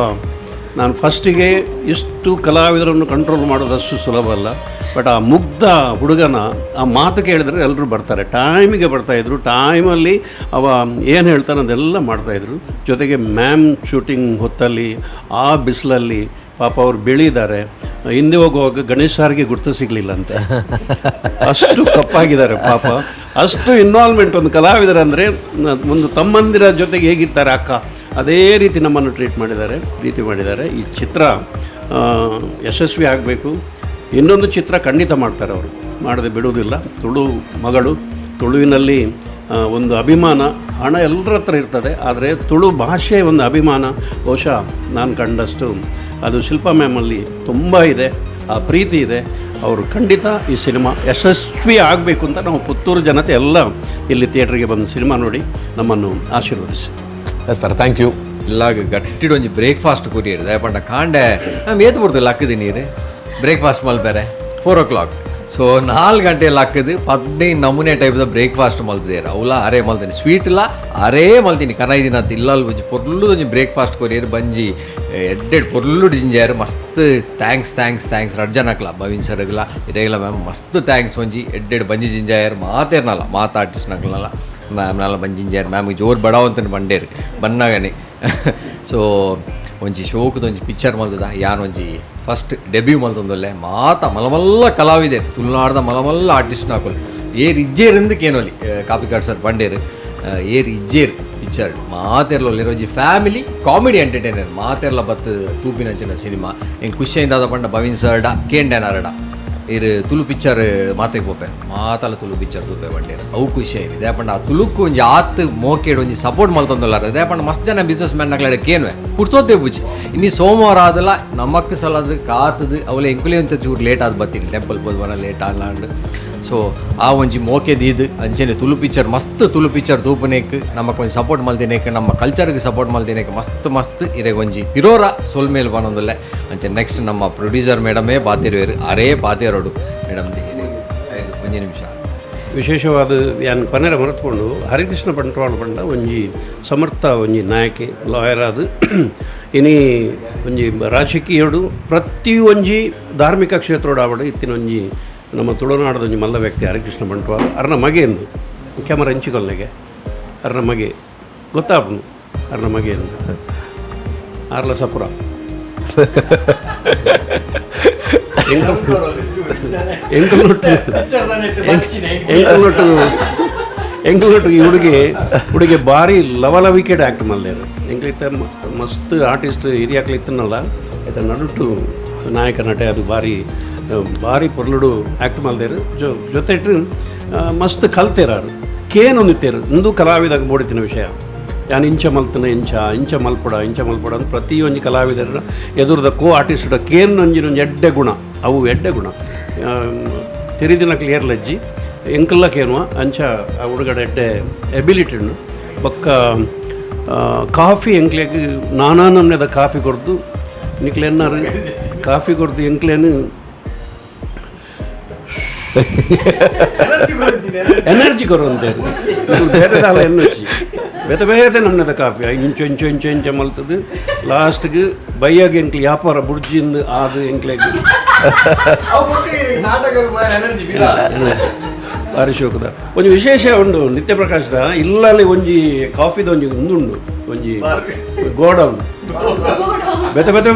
ನಾನು ಫಸ್ಟಿಗೆ ಇಷ್ಟು ಕಲಾವಿದರನ್ನು ಕಂಟ್ರೋಲ್ ಮಾಡೋದಷ್ಟು ಸುಲಭ ಅಲ್ಲ ಬಟ್ ಆ ಮುಗ್ಧ ಹುಡುಗನ ಆ ಮಾತು ಕೇಳಿದ್ರೆ ಎಲ್ಲರೂ ಬರ್ತಾರೆ ಟೈಮಿಗೆ ಬರ್ತಾಯಿದ್ರು ಟೈಮಲ್ಲಿ ಅವ ಏನು ಹೇಳ್ತಾನೆ ಅದೆಲ್ಲ ಮಾಡ್ತಾಯಿದ್ರು ಜೊತೆಗೆ ಮ್ಯಾಮ್ ಶೂಟಿಂಗ್ ಹೊತ್ತಲ್ಲಿ ಆ ಬಿಸಿಲಲ್ಲಿ ಪಾಪ ಅವ್ರು ಬೆಳೀತಾರೆ ಹಿಂದೆ ಹೋಗುವಾಗ ಗಣೇಶ್ ಸಾರಿಗೆ ಗುರ್ತು ಸಿಗಲಿಲ್ಲ ಅಂತ ಅಷ್ಟು ಕಪ್ಪಾಗಿದ್ದಾರೆ ಪಾಪ ಅಷ್ಟು ಇನ್ವಾಲ್ವ್ಮೆಂಟ್ ಒಂದು ಕಲಾವಿದರಂದರೆ ಒಂದು ತಮ್ಮಂದಿರ ಜೊತೆಗೆ ಹೇಗಿರ್ತಾರೆ ಅಕ್ಕ ಅದೇ ರೀತಿ ನಮ್ಮನ್ನು ಟ್ರೀಟ್ ಮಾಡಿದ್ದಾರೆ ಈ ಚಿತ್ರ ಯಶಸ್ವಿ ಆಗಬೇಕು ಇನ್ನೊಂದು ಚಿತ್ರ ಖಂಡಿತ ಮಾಡ್ತಾರೆ ಅವರು ಮಾಡದೆ ಬಿಡುವುದಿಲ್ಲ ತುಳು ಮಗಳು ತುಳುವಿನಲ್ಲಿ ಒಂದು ಅಭಿಮಾನ ಹಣ ಎಲ್ಲರ ಹತ್ರ ಇರ್ತದೆ ಆದರೆ ತುಳು ಭಾಷೆಯ ಒಂದು ಅಭಿಮಾನ ಬಹುಶಃ ನಾನು ಕಂಡಷ್ಟು ಅದು ಶಿಲ್ಪಾ ಮ್ಯಾಮಲ್ಲಿ ತುಂಬ ಇದೆ ಆ ಪ್ರೀತಿ ಇದೆ ಅವರು ಖಂಡಿತ ಈ ಸಿನಿಮಾ ಯಶಸ್ವಿ ಆಗಬೇಕು ಅಂತ ನಾವು ಪುತ್ತೂರು ಜನತೆ ಎಲ್ಲ ಇಲ್ಲಿ ಥಿಯೇಟ್ರಿಗೆ ಬಂದು ಸಿನಿಮಾ ನೋಡಿ ನಮ್ಮನ್ನು ಆಶೀರ್ವದಿಸಿ ಎಸ್ ಸರ್ ಥ್ಯಾಂಕ್ ಯು ಇಲ್ಲಾಗ ಗಟ್ಟಿಡು ಒಂಜಿ ಬ್ರೇಕ್ಫಾಸ್ಟ್ ಕೊಟ್ಟಿರಿ ದಯಪಂಡ ಕಾಂಡೆ ನಾನು ಏತು ಬಿಡ್ತಿಲ್ಲ ಹಾಕಿದೆ ನೀರು ಬ್ರೇಕ್ಫಾಸ್ಟ್ ಮಲ್ಪೇರೆ 4 o'clock ಸೊ 4 ಗಂಟೆಯಲ್ಲಿ ಹಾಕಿದ್ದು 15 ನಮೂನೆ ಟೈಪ್ದ ಬ್ರೇಕ್ಫಾಸ್ಟ್ ಮಲ್ತಿದ್ದೀರ ಅವಲ್ಲ ಅರೇ ಮಲ್ತೀನಿ ಸ್ವೀಟ್ ಇಲ್ಲ ಅರೇ ಮಲ್ತೀನಿ ಕನೈ ದಿನ ಇಲ್ಲಲ್ಲಿ ಒಂಜಿ ಪೊರ್ಲು ಒಂಜಿ ಬ್ರೇಕ್ಫಾಸ್ಟ್ ಕೊರಿಯರು ಬಂಜಿ ಎಡ್ಡೆಡ್ ಪೊರ್ಲು ಜಿಂಜಾರು ಮಸ್ತ್ ಥ್ಯಾಂಕ್ಸ್ ರಡ್ಜನಕ್ಲ ಭವಿನ್ ಸರ್ಗಲ ಇದೇಗಲ ಮ್ಯಾಮ್ ಮಸ್ತ್ ಥ್ಯಾಂಕ್ಸ್ ಒಂಜಿ ಎಡ್ಡೆಡ್ ಬಂಜಿ ಜಿಂಜಾಯರು ಮಾತೇರ್ನಲ್ಲ ಆರ್ಟಿಸ್ಟ್ನಕ್ಲಲ್ಲ ಮ್ಯಾಮ್ನೆಲ್ಲ ಬಂಜಿಂಜಾರು ಮ್ಯಾಮಿಗೆ ಜೋರು ಬಡಾವಂತನ ಬಂಡೇರು ಬನ್ನಾಗನೆ ಸೊ ಒಂಜಿ ಶೋಕದ ಒಂಜಿ ಪಿಕ್ಚರ್ ಮಲ್ತದ ಯಾನು ಒಂಜಿ ಫಸ್ಟ್ ಡೆಬ್ಯೂ ಮಲ್ತೊಂದೊಲ್ಲೆ ಮಾತ ಮಲಮಲ್ಲ ಕಲಾವಿದೆ ತುಳುನಾಡ್ದ ಮಲಮಲ್ಲ ಆರ್ಟಿಸ್ಟ್ ಹಾಕೋಲಿ ಏರ್ ಇಜ್ಜೇರಿಂದಕ್ಕೆ ಏನೋಲಿ ಕಾಪಿಕಾಡ್ ಸರ್ ಬಂಡೇರು ಏರ್ ಇಜ್ಜೇರು ಪಿಕ್ಚರ್ ಮಾತೆರ್ಲೊಲ್ಲಿರೋ ಒಂಜಿ ಫ್ಯಾಮಿಲಿ ಕಾಮಿಡಿ ಎಂಟರ್ಟೈನರ್ ಮಾತೆರ್ಲ ಬತ್ತು ತೂಪಿನಂಚಿನ ಸಿನಿಮಾ ಹೆಂಗೆ ಖುಷಿಯಿಂದ ಅದ ಪಂಡ ಭವಿನ್ ಸರ್ಡ ಕೇಂಡೇನಾರಡ ಇರು ತುಳು ಪಿಕ್ಚರ್ ಮಾತೆಗೆ ಪೋಪೆ ಮಾತಲ್ಲ ತುಳು ಪಿಕ್ಚರ್ ತೂಪೆ ಬಂಡೇರು ಅವು ಖುಷಿ ಆಯ್ತು ದೇಪಂಡ ಆ ತುಳುಕು ಒಂಜಿ ಆತ್ ಮೋಕೆಡು ಒಂಜಿ ಸಪೋರ್ಟ್ ಮಲ್ತೊಂದಲ್ಲಾರ ದೇಪಂಡ ಮಸ್ತ್ ಜನ ಬಿಸ್ನೆಸ್ ಮ್ಯಾನ್ಗಳ ಕೇನ್ವೆ ಪುಡ್ಸೋತೆ ಬುಚ್ಚಿ ಇನ್ನಿ ಸೋಮವಾರ ಆದಲ್ಲ ನಮಕ್ ಸಲದು ಕಾತದು ಅವಳೆ ಎಂಕುಲೆ ಅಂತ ಚೂರು ಲೇಟ್ ಆದ್ ಬರ್ತೀನಿ ಟೆಂಪಲ್ ಬೋದು ಬರ ಲೇಟ್ ಅಲ್ಲಾಂಡ್ ಸೊ ಆ ಒಂಜಿ ಮೋಕೆದು ಇದು ಅಂಚೆನೆ ತುಳು ಪಿಕ್ಚರ್ ಮಸ್ತ್ ತುಳು ಪಿಕ್ಚರ್ ತೂಪನೇಕ್ ನಮಕ್ ಒಂಜಿ ಸಪೋರ್ಟ್ ಮಲ್ತಿನೇಕ್ ನಮ್ಮ ಕಲ್ಚರ್ಗೆ ಸಪೋರ್ಟ್ ಮಲ್ತಿನೇಕ್ ಮಸ್ತ್ ಇರೆಗ್ ಒಂಜಿ ಪಿರೋರ ಸೋಲ್ ಮೇಲೆ ಬನ್ನೊಂದಲ್ಲೇ ಅಂಚೆ ನೆಕ್ಸ್ಟ್ ನಮ್ಮ ಪ್ರೊಡ್ಯೂಸರ್ ಮೇಡಮೇ ಬಾತಿರುವೇರು ಅರೇ ಬಾತಿರೋಡು ಮೇಡಮ್ ಒಂಜಿ ನಿಮಿಷ ವಿಶೇಷವಾದ ಯಾನ್ ಪನ್ನೆರ ಮರೆತುಕೊಂಡು ಹರಿಕೃಷ್ಣ ಬಂಟ್ವಾಳ ಪಂಡ ಒಂಜಿ ಸಮರ್ಥ ಒಂಜಿ ನಾಯಕಿ ಲಾಯರ್ ಆದ ಇನಿ ಒಂಜಿ ರಾಜಕೀಯಡು ಪ್ರತಿ ಒಂಜಿ ಧಾರ್ಮಿಕ ಕ್ಷೇತ್ರೋಡು ಆವಡು ಇತ್ತಿನ ಒಂಜಿ ನಮ್ಮ ತುಳುನಾಡದ ಒಂಜಿ ಮಲ್ಲ ವ್ಯಕ್ತಿ ಹರಿಕೃಷ್ಣ ಬಂಟ್ವಾಳ ಅರ್ನ ಮಗೆ ಎಂದು ಕ್ಯಾಮರಾ ಹೆಂಚಿಕೊಲ್ಲೆಗೆ ಅರ್ನ ಮಗೆ ಗೊತ್ತಾಪನು ಅರ್ನ ಮಗೆ ಎಂದು ಆರ್ಲ ಸಪುರ ಎಂಕಲ್ನೊಟ್ಟು ಈ ಹುಡುಗಿ ಭಾರಿ ಲವಲವಿಕೆಡ್ ಆ್ಯಕ್ಟ್ ಮಲ್ದೇರು ಎಂಕ್ಲಿತ್ತ ಮಸ್ತ್ ಆರ್ಟಿಸ್ಟ್ ಹಿರಿಯಾಕ್ಲಿತ್ತನಲ್ಲ ಆಯ್ತು ನಡುಟು ನಾಯಕ ನಟ ಅದು ಭಾರಿ ಪೊರ್ಲುಡು ಆ್ಯಕ್ಟ್ ಮಲ್ದೇರು ಜೊತೆ ಮಸ್ತ್ ಕಲ್ತೇರಾರು ಕೇನೊಂದಿತ್ತೇರು ಇಂದು ಕಲಾವಿದಾಗ ಬೋಡಿತಿನ ವಿಷಯ ಯಾನು ಇಂಚ ಮಲ್ತನ ಇಂಚ ಮಲ್ಪಡ ಅಂತ ಪ್ರತಿಯೊಂದು ಕಲಾವಿದರ ಎದುರದ ಆರ್ಟಿಸ್ಟ್ ಕೇನು ಒಂಜಿ ಎಡ್ಡೆ ಗುಣ ಅವು ಎಡ್ಡೆ ಗುಣ ತಿರಿದಿನ ಕ್ಲಿಯರ್ ಲಜ್ಜಿ ಎಂಕಲ್ಲ ಕೇನುವ ಅಂಚ ಆ ಹುಡುಗಡೆ ಎಡ್ಡೆ ಎಬಿಲಿಟಿ ಉಂಡು ಬೊಕ್ಕ ಕಾಫಿ ಎಂಕ್ಲೆಗ್ ನಾನಾ ನಮ್ನೆದ ಕಾಫಿ ಕೊಡ್ದು ನಿಕ್ಲೆನ್ನಾರು ಕಾಫಿ ಕೊಡ್ದು ಎಂಕ್ಲೇನು ಎನರ್ಜಿ ಕೊರುವಂತೇರು ಬೇರೆದಾಲ ಎನ್ನೊಚ್ಚಿ ಬೇತೆ ನಮ್ನೆದ ಕಾಫಿ ಇಂಚ ಮಲ್ತದು ಲಾಸ್ಟ್ಗೆ ಬೈಯಾಗ ಎಂಕ್ಲಿ ವ್ಯಾಪಾರ ಬುಡ್ಜಿಂದು ಆದು ಎಂಕ್ಲೆಗ್ ಭಾರಿ ಶೋಕದ ಒಂಜಿ ವಿಶೇಷ ಉಂಡು ನಿತ್ಯ ಪ್ರಕಾಶದ ಇಲ್ಲಲ್ಲಿ ಒಂಜಿ ಕಾಫಿದ ಒಂಜಿ ಉಂದುಂಡು ಒಂಜಿ ಗೋಡೌನ್ ಬೇತೆ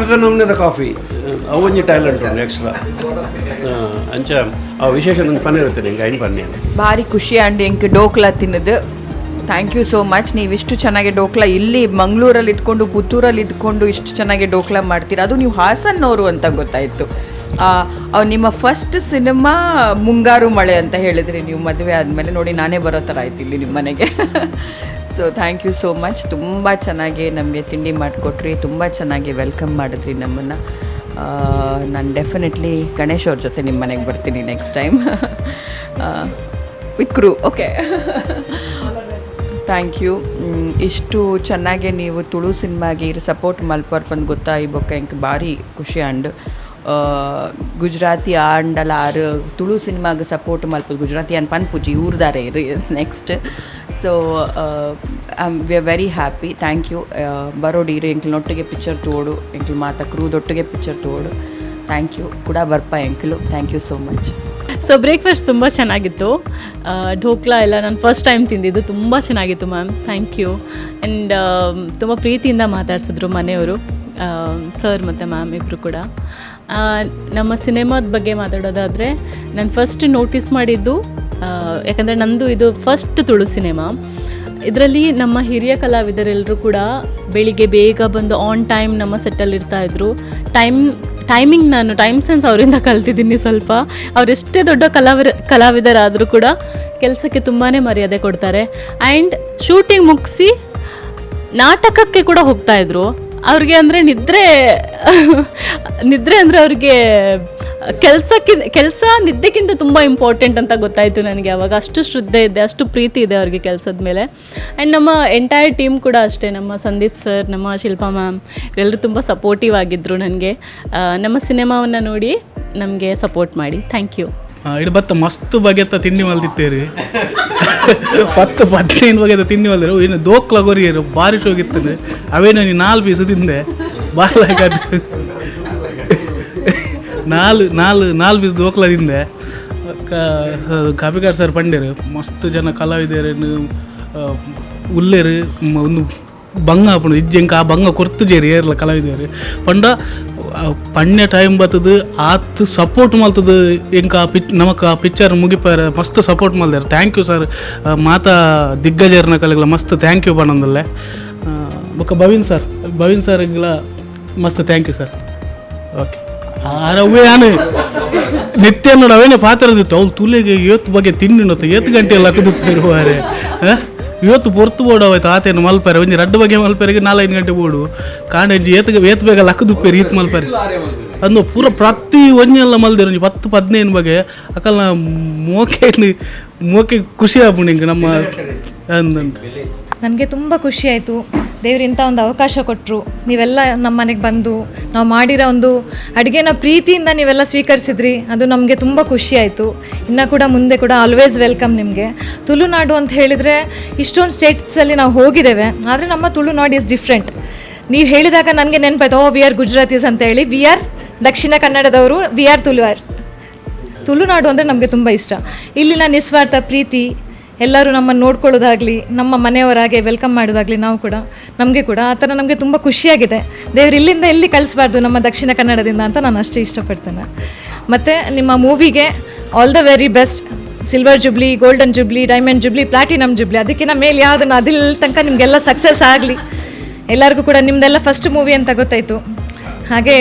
ನಮ್ನೆದ ಕಾಫಿ ಅವು ಒಂಜಿ ಟ್ಯಾಲೆಂಟ್ ಉಂಡು ಎಕ್ಸ್ಟ್ರಾ ಅಂಚ ಆ ವಿಶೇಷ ನನ್ನ ಪನ್ನೆ ಇರ್ತೇನೆ ಹಿಂಗೆ ಐನ್ ಪನ್ನೆ ಭಾರಿ ಖುಷಿ ಅಂಡ್ ಎಂಕ್ ಡೋಕ್ಲಾ ತಿನ್ನದು ಥ್ಯಾಂಕ್ ಯು ಸೋ ಮಚ್. ನೀವು ಇಷ್ಟು ಚೆನ್ನಾಗಿ ಡೋಕ್ಲಾ ಇಲ್ಲಿ ಮಂಗಳೂರಲ್ಲಿ ಇದ್ಕೊಂಡು ಪುತ್ತೂರಲ್ಲಿ ಇದ್ಕೊಂಡು ಇಷ್ಟು ಚೆನ್ನಾಗಿ ಡೋಕ್ಲಾ ಮಾಡ್ತೀರಾ, ಅದು ನೀವು ಹಾಸನ್ನವರು ಅಂತ ಗೊತ್ತಾಯಿತು. ನಿಮ್ಮ ಫಸ್ಟ್ ಸಿನಿಮಾ ಮುಂಗಾರು ಮಳೆ ಅಂತ ಹೇಳಿದ್ರಿ ನೀವು ಮದುವೆ ಆದಮೇಲೆ. ನೋಡಿ ನಾನೇ ಬರೋ ಥರ ಆಯ್ತು ಇಲ್ಲಿ ನಿಮ್ಮ ಮನೆಗೆ. So thank you so much. ತುಂಬ ಚೆನ್ನಾಗಿ ನಮಗೆ ತಿಂಡಿ ಮಾಡಿಕೊಟ್ರಿ, ತುಂಬ ಚೆನ್ನಾಗಿ ವೆಲ್ಕಮ್ ಮಾಡಿದ್ರಿ ನಮ್ಮನ್ನು. ನಾನು ಡೆಫಿನೆಟ್ಲಿ ಗಣೇಶ್ ಅವ್ರ ಜೊತೆ ನಿಮ್ಮ ಮನೆಗೆ ಬರ್ತೀನಿ next time with crew. Okay, thank you. ಇಷ್ಟು ಚೆನ್ನಾಗಿ ನೀವು ತುಳು ಸಿನಿಮಾಗೆ ಸಪೋರ್ಟ್ ಮಲ್ಪರ್ಪಂದು ಗೊತ್ತಾಯಿಬೊಕ್ಕ ಎಂಕ್ ಭಾರಿ ಖುಷಿ ಅಂಡ್ ಗುಜರಾತಿ ಆಂಡಲ ಆರು ತುಳು ಸಿನಿಮಾಗೆ ಸಪೋರ್ಟ್ ಮಲ್ಪದು ಗುಜರಾತಿ ಅನ್ ಪನ್ಪುಜಿ ಊರ್ದಾರೆ next. So we are very happy. Thank you. ಬರೋಡಿರಿ ಎಂಕ್ಲನೊಟ್ಟಿಗೆ ಪಿಕ್ಚರ್ ತೋಡು, ಎಂಕ್ಲು ಮಾತಾ ಕ್ರೂದೊಟ್ಟಿಗೆ ಪಿಕ್ಚರ್ ತೋಡು. ಥ್ಯಾಂಕ್ ಯು ಕೂಡ ಬರ್ಪ ಎಂಕ್ಲು. Thank you so much. So breakfast ತುಂಬ ಚೆನ್ನಾಗಿತ್ತು. ಢೋಕ್ಲಾ ಎಲ್ಲ ನಾನು ಫಸ್ಟ್ ಟೈಮ್ ತಿಂದಿದ್ದು, ತುಂಬ ಚೆನ್ನಾಗಿತ್ತು ಮ್ಯಾಮ್. Thank you. ಆ್ಯಂಡ್ ತುಂಬ ಪ್ರೀತಿಯಿಂದ ಮಾತಾಡ್ಸಿದ್ರು ಮನೆಯವರು, ಸರ್ ಮತ್ತು ಮ್ಯಾಮ್ ಇಬ್ಬರು ಕೂಡ. ನಮ್ಮ ಸಿನಿಮಾದ ಬಗ್ಗೆ ಮಾತಾಡೋದಾದರೆ ನಾನು ಫಸ್ಟ್ ನೋಟಿಸ್ ಮಾಡಿದ್ದು, ಯಾಕಂದರೆ ನಂದು ಇದು ಫಸ್ಟ್ ತುಳು ಸಿನಿಮಾ. ಇದರಲ್ಲಿ ನಮ್ಮ ಹಿರಿಯ ಕಲಾವಿದರೆಲ್ಲರೂ ಕೂಡ ಬೆಳಿಗ್ಗೆ ಬೇಗ ಬಂದು ಆನ್ ಟೈಮ್ ನಮ್ಮ ಸೆಟ್ಟಲ್ಲಿ ಇರ್ತಾಯಿದ್ರು. ಟೈಮಿಂಗ್ ನಾನು ಟೈಮ್ ಸೆನ್ಸ್ ಅವರಿಂದ ಕಲ್ತಿದ್ದೀನಿ ಸ್ವಲ್ಪ. ಅವರೆಷ್ಟೇ ದೊಡ್ಡ ಕಲಾವಿದರಾದರೂ ಕೂಡ ಕೆಲಸಕ್ಕೆ ತುಂಬಾ ಮರ್ಯಾದೆ ಕೊಡ್ತಾರೆ. ಆ್ಯಂಡ್ ಶೂಟಿಂಗ್ ಮುಗಿಸಿ ನಾಟಕಕ್ಕೆ ಕೂಡ ಹೋಗ್ತಾಯಿದ್ರು. ಅವ್ರಿಗೆ ಅಂದರೆ ನಿದ್ರೆ ಅಂದರೆ ಅವ್ರಿಗೆ ಕೆಲಸ ನಿದ್ದೆಗಿಂತ ತುಂಬ ಇಂಪಾರ್ಟೆಂಟ್ ಅಂತ ಗೊತ್ತಾಯಿತು ನನಗೆ ಆವಾಗ. ಅಷ್ಟು ಶ್ರದ್ಧೆ ಇದೆ, ಅಷ್ಟು ಪ್ರೀತಿ ಇದೆ ಅವ್ರಿಗೆ ಕೆಲಸದ ಮೇಲೆ. ಆ್ಯಂಡ್ ನಮ್ಮ ಎಂಟೈರ್ ಟೀಮ್ ಕೂಡ ಅಷ್ಟೇ, ನಮ್ಮ ಸಂದೀಪ್ ಸರ್, ನಮ್ಮ ಶಿಲ್ಪಾ ಮ್ಯಾಮ್ ಎಲ್ಲರೂ ತುಂಬ ಸಪೋರ್ಟಿವ್ ಆಗಿದ್ದರು ನನಗೆ. ನಮ್ಮ ಸಿನಿಮಾವನ್ನು ನೋಡಿ ನಮಗೆ ಸಪೋರ್ಟ್ ಮಾಡಿ. Thank you. ಇಡು ಬತ್ತ ಮಸ್ತ್ ಬಗೆತ ತಿಂಡಿ ಮಲ್ದಿತ್ತೇರಿ. 10-15 ಬಗೆತ ತಿಂಡಿ ಮಲ್ದಿರು. ಇನ್ನು ದೋಕ್ಲ ಗೊರಿಯರು ಭಾರಿ ಶೋಗಿತ್ತು. ಅವೇನು ನೀನು 4 ಪೀಸ್ ತಿಂದೆ ಬಾರ್ಲಾಗದು. 4 ಪೀಸ್ ದೋಕ್ಲ ತಿಂದೆ. ಕಾಪಿಕಾರ್ ಸರ್ ಪಂಡೇರು ಮಸ್ತ್ ಜನ ಕಲಾವಿದರು ಉಲ್ಲೇರು ಒಂದು ಬಂಗ ಹಾಪುಂಡು ಇಜ್ಜೆಂಕ ಆ ಬಂಗ ಕೊರ್ತುಜೇರಿ ಏರ್ಲ ಕಲಾವಿದರು ಪಂಡ ಪಣ್ಯ ಟೈಮ್ ಬರ್ತದೆ ಆತ್ ಸಪೋರ್ಟ್ ಮಲ್ತದ ಎಂಕ ನಮಕ್ ಆ ಪಿಕ್ಚರ್ ಮುಗಿಪಾರ ಮಸ್ತ್ ಸಪೋರ್ಟ್ ಮಲ್ದಾರೆ. Thank you sir. ಮಾತಾ ದಿಗ್ಗಜರ್ನ ಕಲೆಗಳ ಮಸ್ತ್ ಥ್ಯಾಂಕ್ ಯು ಬಣ್ಣದಲ್ಲೇ. ಬೊಕ್ಕ ಭವೀನ್ ಸರ್ಗೆಲ್ಲ ಮಸ್ತ್ ಥ್ಯಾಂಕ್ ಯು ಸರ್. ಓಕೆ ಆರವ್ವೇ ಆನೆ ನಿತ್ಯ ನೋಡಿ ಅವೇನೇ ಪಾತ್ರದಿತ್ತು ಅವ್ಳು ತುಲೆಗೆ ಇವತ್ತು ಬಗ್ಗೆ ತಿನ್ನಿನತ್ತು ಏತ್ತು ಗಂಟೆ ಎಲ್ಲ ಕುದುಪ್ಪಿರುವಾರೆ ಇವತ್ತು ಪೊರ್ತು ಬೋಡವಾಯ್ತು ಆತೇನು ಮಲ್ಪಾರೆ ಒಂಜಿ ರಡ್ಡು ಬಗ್ಗೆ ಮಲ್ಪೆರೆಗೆ 4-5 ಗಂಟೆ ಬೋಡು ಕಾಂಡೆ ಏತು ಬೇಗ ಲಕ್ಕದುಪ್ಪೇರಿ ಈತ್ ಮಲ್ಪಾರೆ ಅಂದು ಪೂರ ಪ್ರತಿ ಒಂಜೆಲ್ಲ ಮಲ್ದಿರು ಒಂಜಿ 10-15 ಬಗೆ ಅಕಲ್ನ ಮೋಕೆ ಖುಷಿ ಆಗ್ಬಿಡು ಹಿಂಗೆ ನಮ್ಮ ನನಗೆ ತುಂಬ ಖುಷಿ ಆಯಿತು. ದೇವ್ರು ಇಂಥ ಒಂದು ಅವಕಾಶ ಕೊಟ್ಟರು. ನೀವೆಲ್ಲ ನಮ್ಮ ಮನೆಗೆ ಬಂದು ನಾವು ಮಾಡಿರೋ ಒಂದು ಅಡುಗೆನ ಪ್ರೀತಿಯಿಂದ ನೀವೆಲ್ಲ ಸ್ವೀಕರಿಸಿದ್ರಿ. ಅದು ನಮಗೆ ತುಂಬ ಖುಷಿ ಆಯಿತು. ಇನ್ನು ಕೂಡ ಮುಂದೆ ಕೂಡ ಆಲ್ವೇಸ್ ವೆಲ್ಕಮ್ ನಿಮಗೆ. ತುಳುನಾಡು ಅಂತ ಹೇಳಿದರೆ ಇಷ್ಟೊಂದು ಸ್ಟೇಟ್ಸಲ್ಲಿ ನಾವು ಹೋಗಿದ್ದೇವೆ, ಆದರೆ ನಮ್ಮ ತುಳುನಾಡು ಈಸ್ ಡಿಫ್ರೆಂಟ್. ನೀವು ಹೇಳಿದಾಗ ನನಗೆ ನೆನಪಾಯ್ತು, ವಿ ಆರ್ ಗುಜರಾತೀಸ್ ಅಂತ ಹೇಳಿ. We are Dakshina ಕನ್ನಡದವರು, we are Tulunadu ಅಂದರೆ ನಮಗೆ ತುಂಬ ಇಷ್ಟ. ಇಲ್ಲಿನ ನಿಸ್ವಾರ್ಥ ಪ್ರೀತಿ, ಎಲ್ಲರೂ ನಮ್ಮನ್ನು ನೋಡ್ಕೊಳ್ಳೋದಾಗಲಿ, ನಮ್ಮ ಮನೆಯವರಾಗೆ ವೆಲ್ಕಮ್ ಮಾಡೋದಾಗಲಿ, ನಾವು ಕೂಡ ನಮಗೆ ಕೂಡ ಆ ಥರ ನಮಗೆ ತುಂಬ ಖುಷಿಯಾಗಿದೆ. ದೇವ್ರು ಇಲ್ಲಿಂದ ಎಲ್ಲಿ ಕಳಿಸ್ಬಾರ್ದು ನಮ್ಮ ದಕ್ಷಿಣ ಕನ್ನಡದಿಂದ ಅಂತ ನಾನು ಅಷ್ಟೇ ಇಷ್ಟಪಡ್ತೇನೆ. ಮತ್ತು ನಿಮ್ಮ ಮೂವಿಗೆ all the very best. Silver jubilee, golden jubilee, diamond jubilee, platinum jubilee, ಅದಕ್ಕಿಂತ ಮೇಲೆ ಯಾವುದನ್ನು ಅದಿಲ್ಲ ತನಕ ನಿಮಗೆಲ್ಲ ಸಕ್ಸಸ್ ಆಗಲಿ. ಎಲ್ಲರಿಗೂ ಕೂಡ ನಿಮ್ಮದೆಲ್ಲ ಫಸ್ಟ್ ಮೂವಿ ಅಂತ ಗೊತ್ತಾಯಿತು. ಹಾಗೆ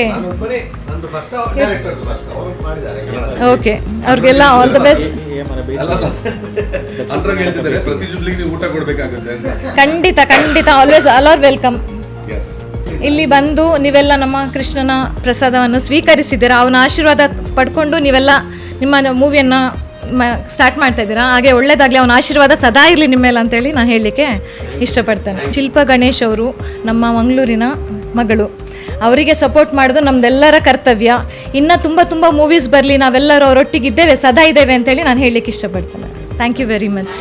ಓಕೆ, ಅವ್ರಿಗೆಲ್ಲ ಆಲ್ ದ ಬೆಸ್ಟ್. ಖಂಡಿತ ಖಂಡಿತ, ಆಲ್ವೇಸ್ ಆಲ್ ಆರ್ ವೆಲ್ಕಮ್. ಇಲ್ಲಿ ಬಂದು ನೀವೆಲ್ಲ ನಮ್ಮ ಕೃಷ್ಣನ ಪ್ರಸಾದವನ್ನು ಸ್ವೀಕರಿಸಿದ್ದೀರಾ, ಅವನ ಆಶೀರ್ವಾದ ಪಡ್ಕೊಂಡು ನೀವೆಲ್ಲ ನಿಮ್ಮ ಮೂವಿಯನ್ನು ಸ್ಟಾರ್ಟ್ ಮಾಡ್ತಾ ಇದ್ದೀರಾ. ಹಾಗೆ ಒಳ್ಳೇದಾಗಲಿ, ಅವನ ಆಶೀರ್ವಾದ ಸದಾ ಇರಲಿ ನಿಮ್ಮ ಮೇಲೆ ಅಂತೇಳಿ ನಾನು ಹೇಳಲಿಕ್ಕೆ ಇಷ್ಟಪಡ್ತೇನೆ. ಶಿಲ್ಪ ಗಣೇಶ್ ಅವರು ನಮ್ಮ ಮಂಗಳೂರಿನ ಮಗಳು, ಅವರಿಗೆ ಸಪೋರ್ಟ್ ಮಾಡೋದು ನಮ್ದೆಲ್ಲರ ಕರ್ತವ್ಯ. ಇನ್ನು ತುಂಬ ಮೂವೀಸ್ ಬರಲಿ, ನಾವೆಲ್ಲರೂ ಅವರೊಟ್ಟಿಗಿದ್ದೇವೆ, ಸದಾ ಇದ್ದೇವೆ ಅಂತೇಳಿ ನಾನು ಹೇಳಲಿಕ್ಕೆ ಇಷ್ಟಪಡ್ತೇನೆ. Thank you very much.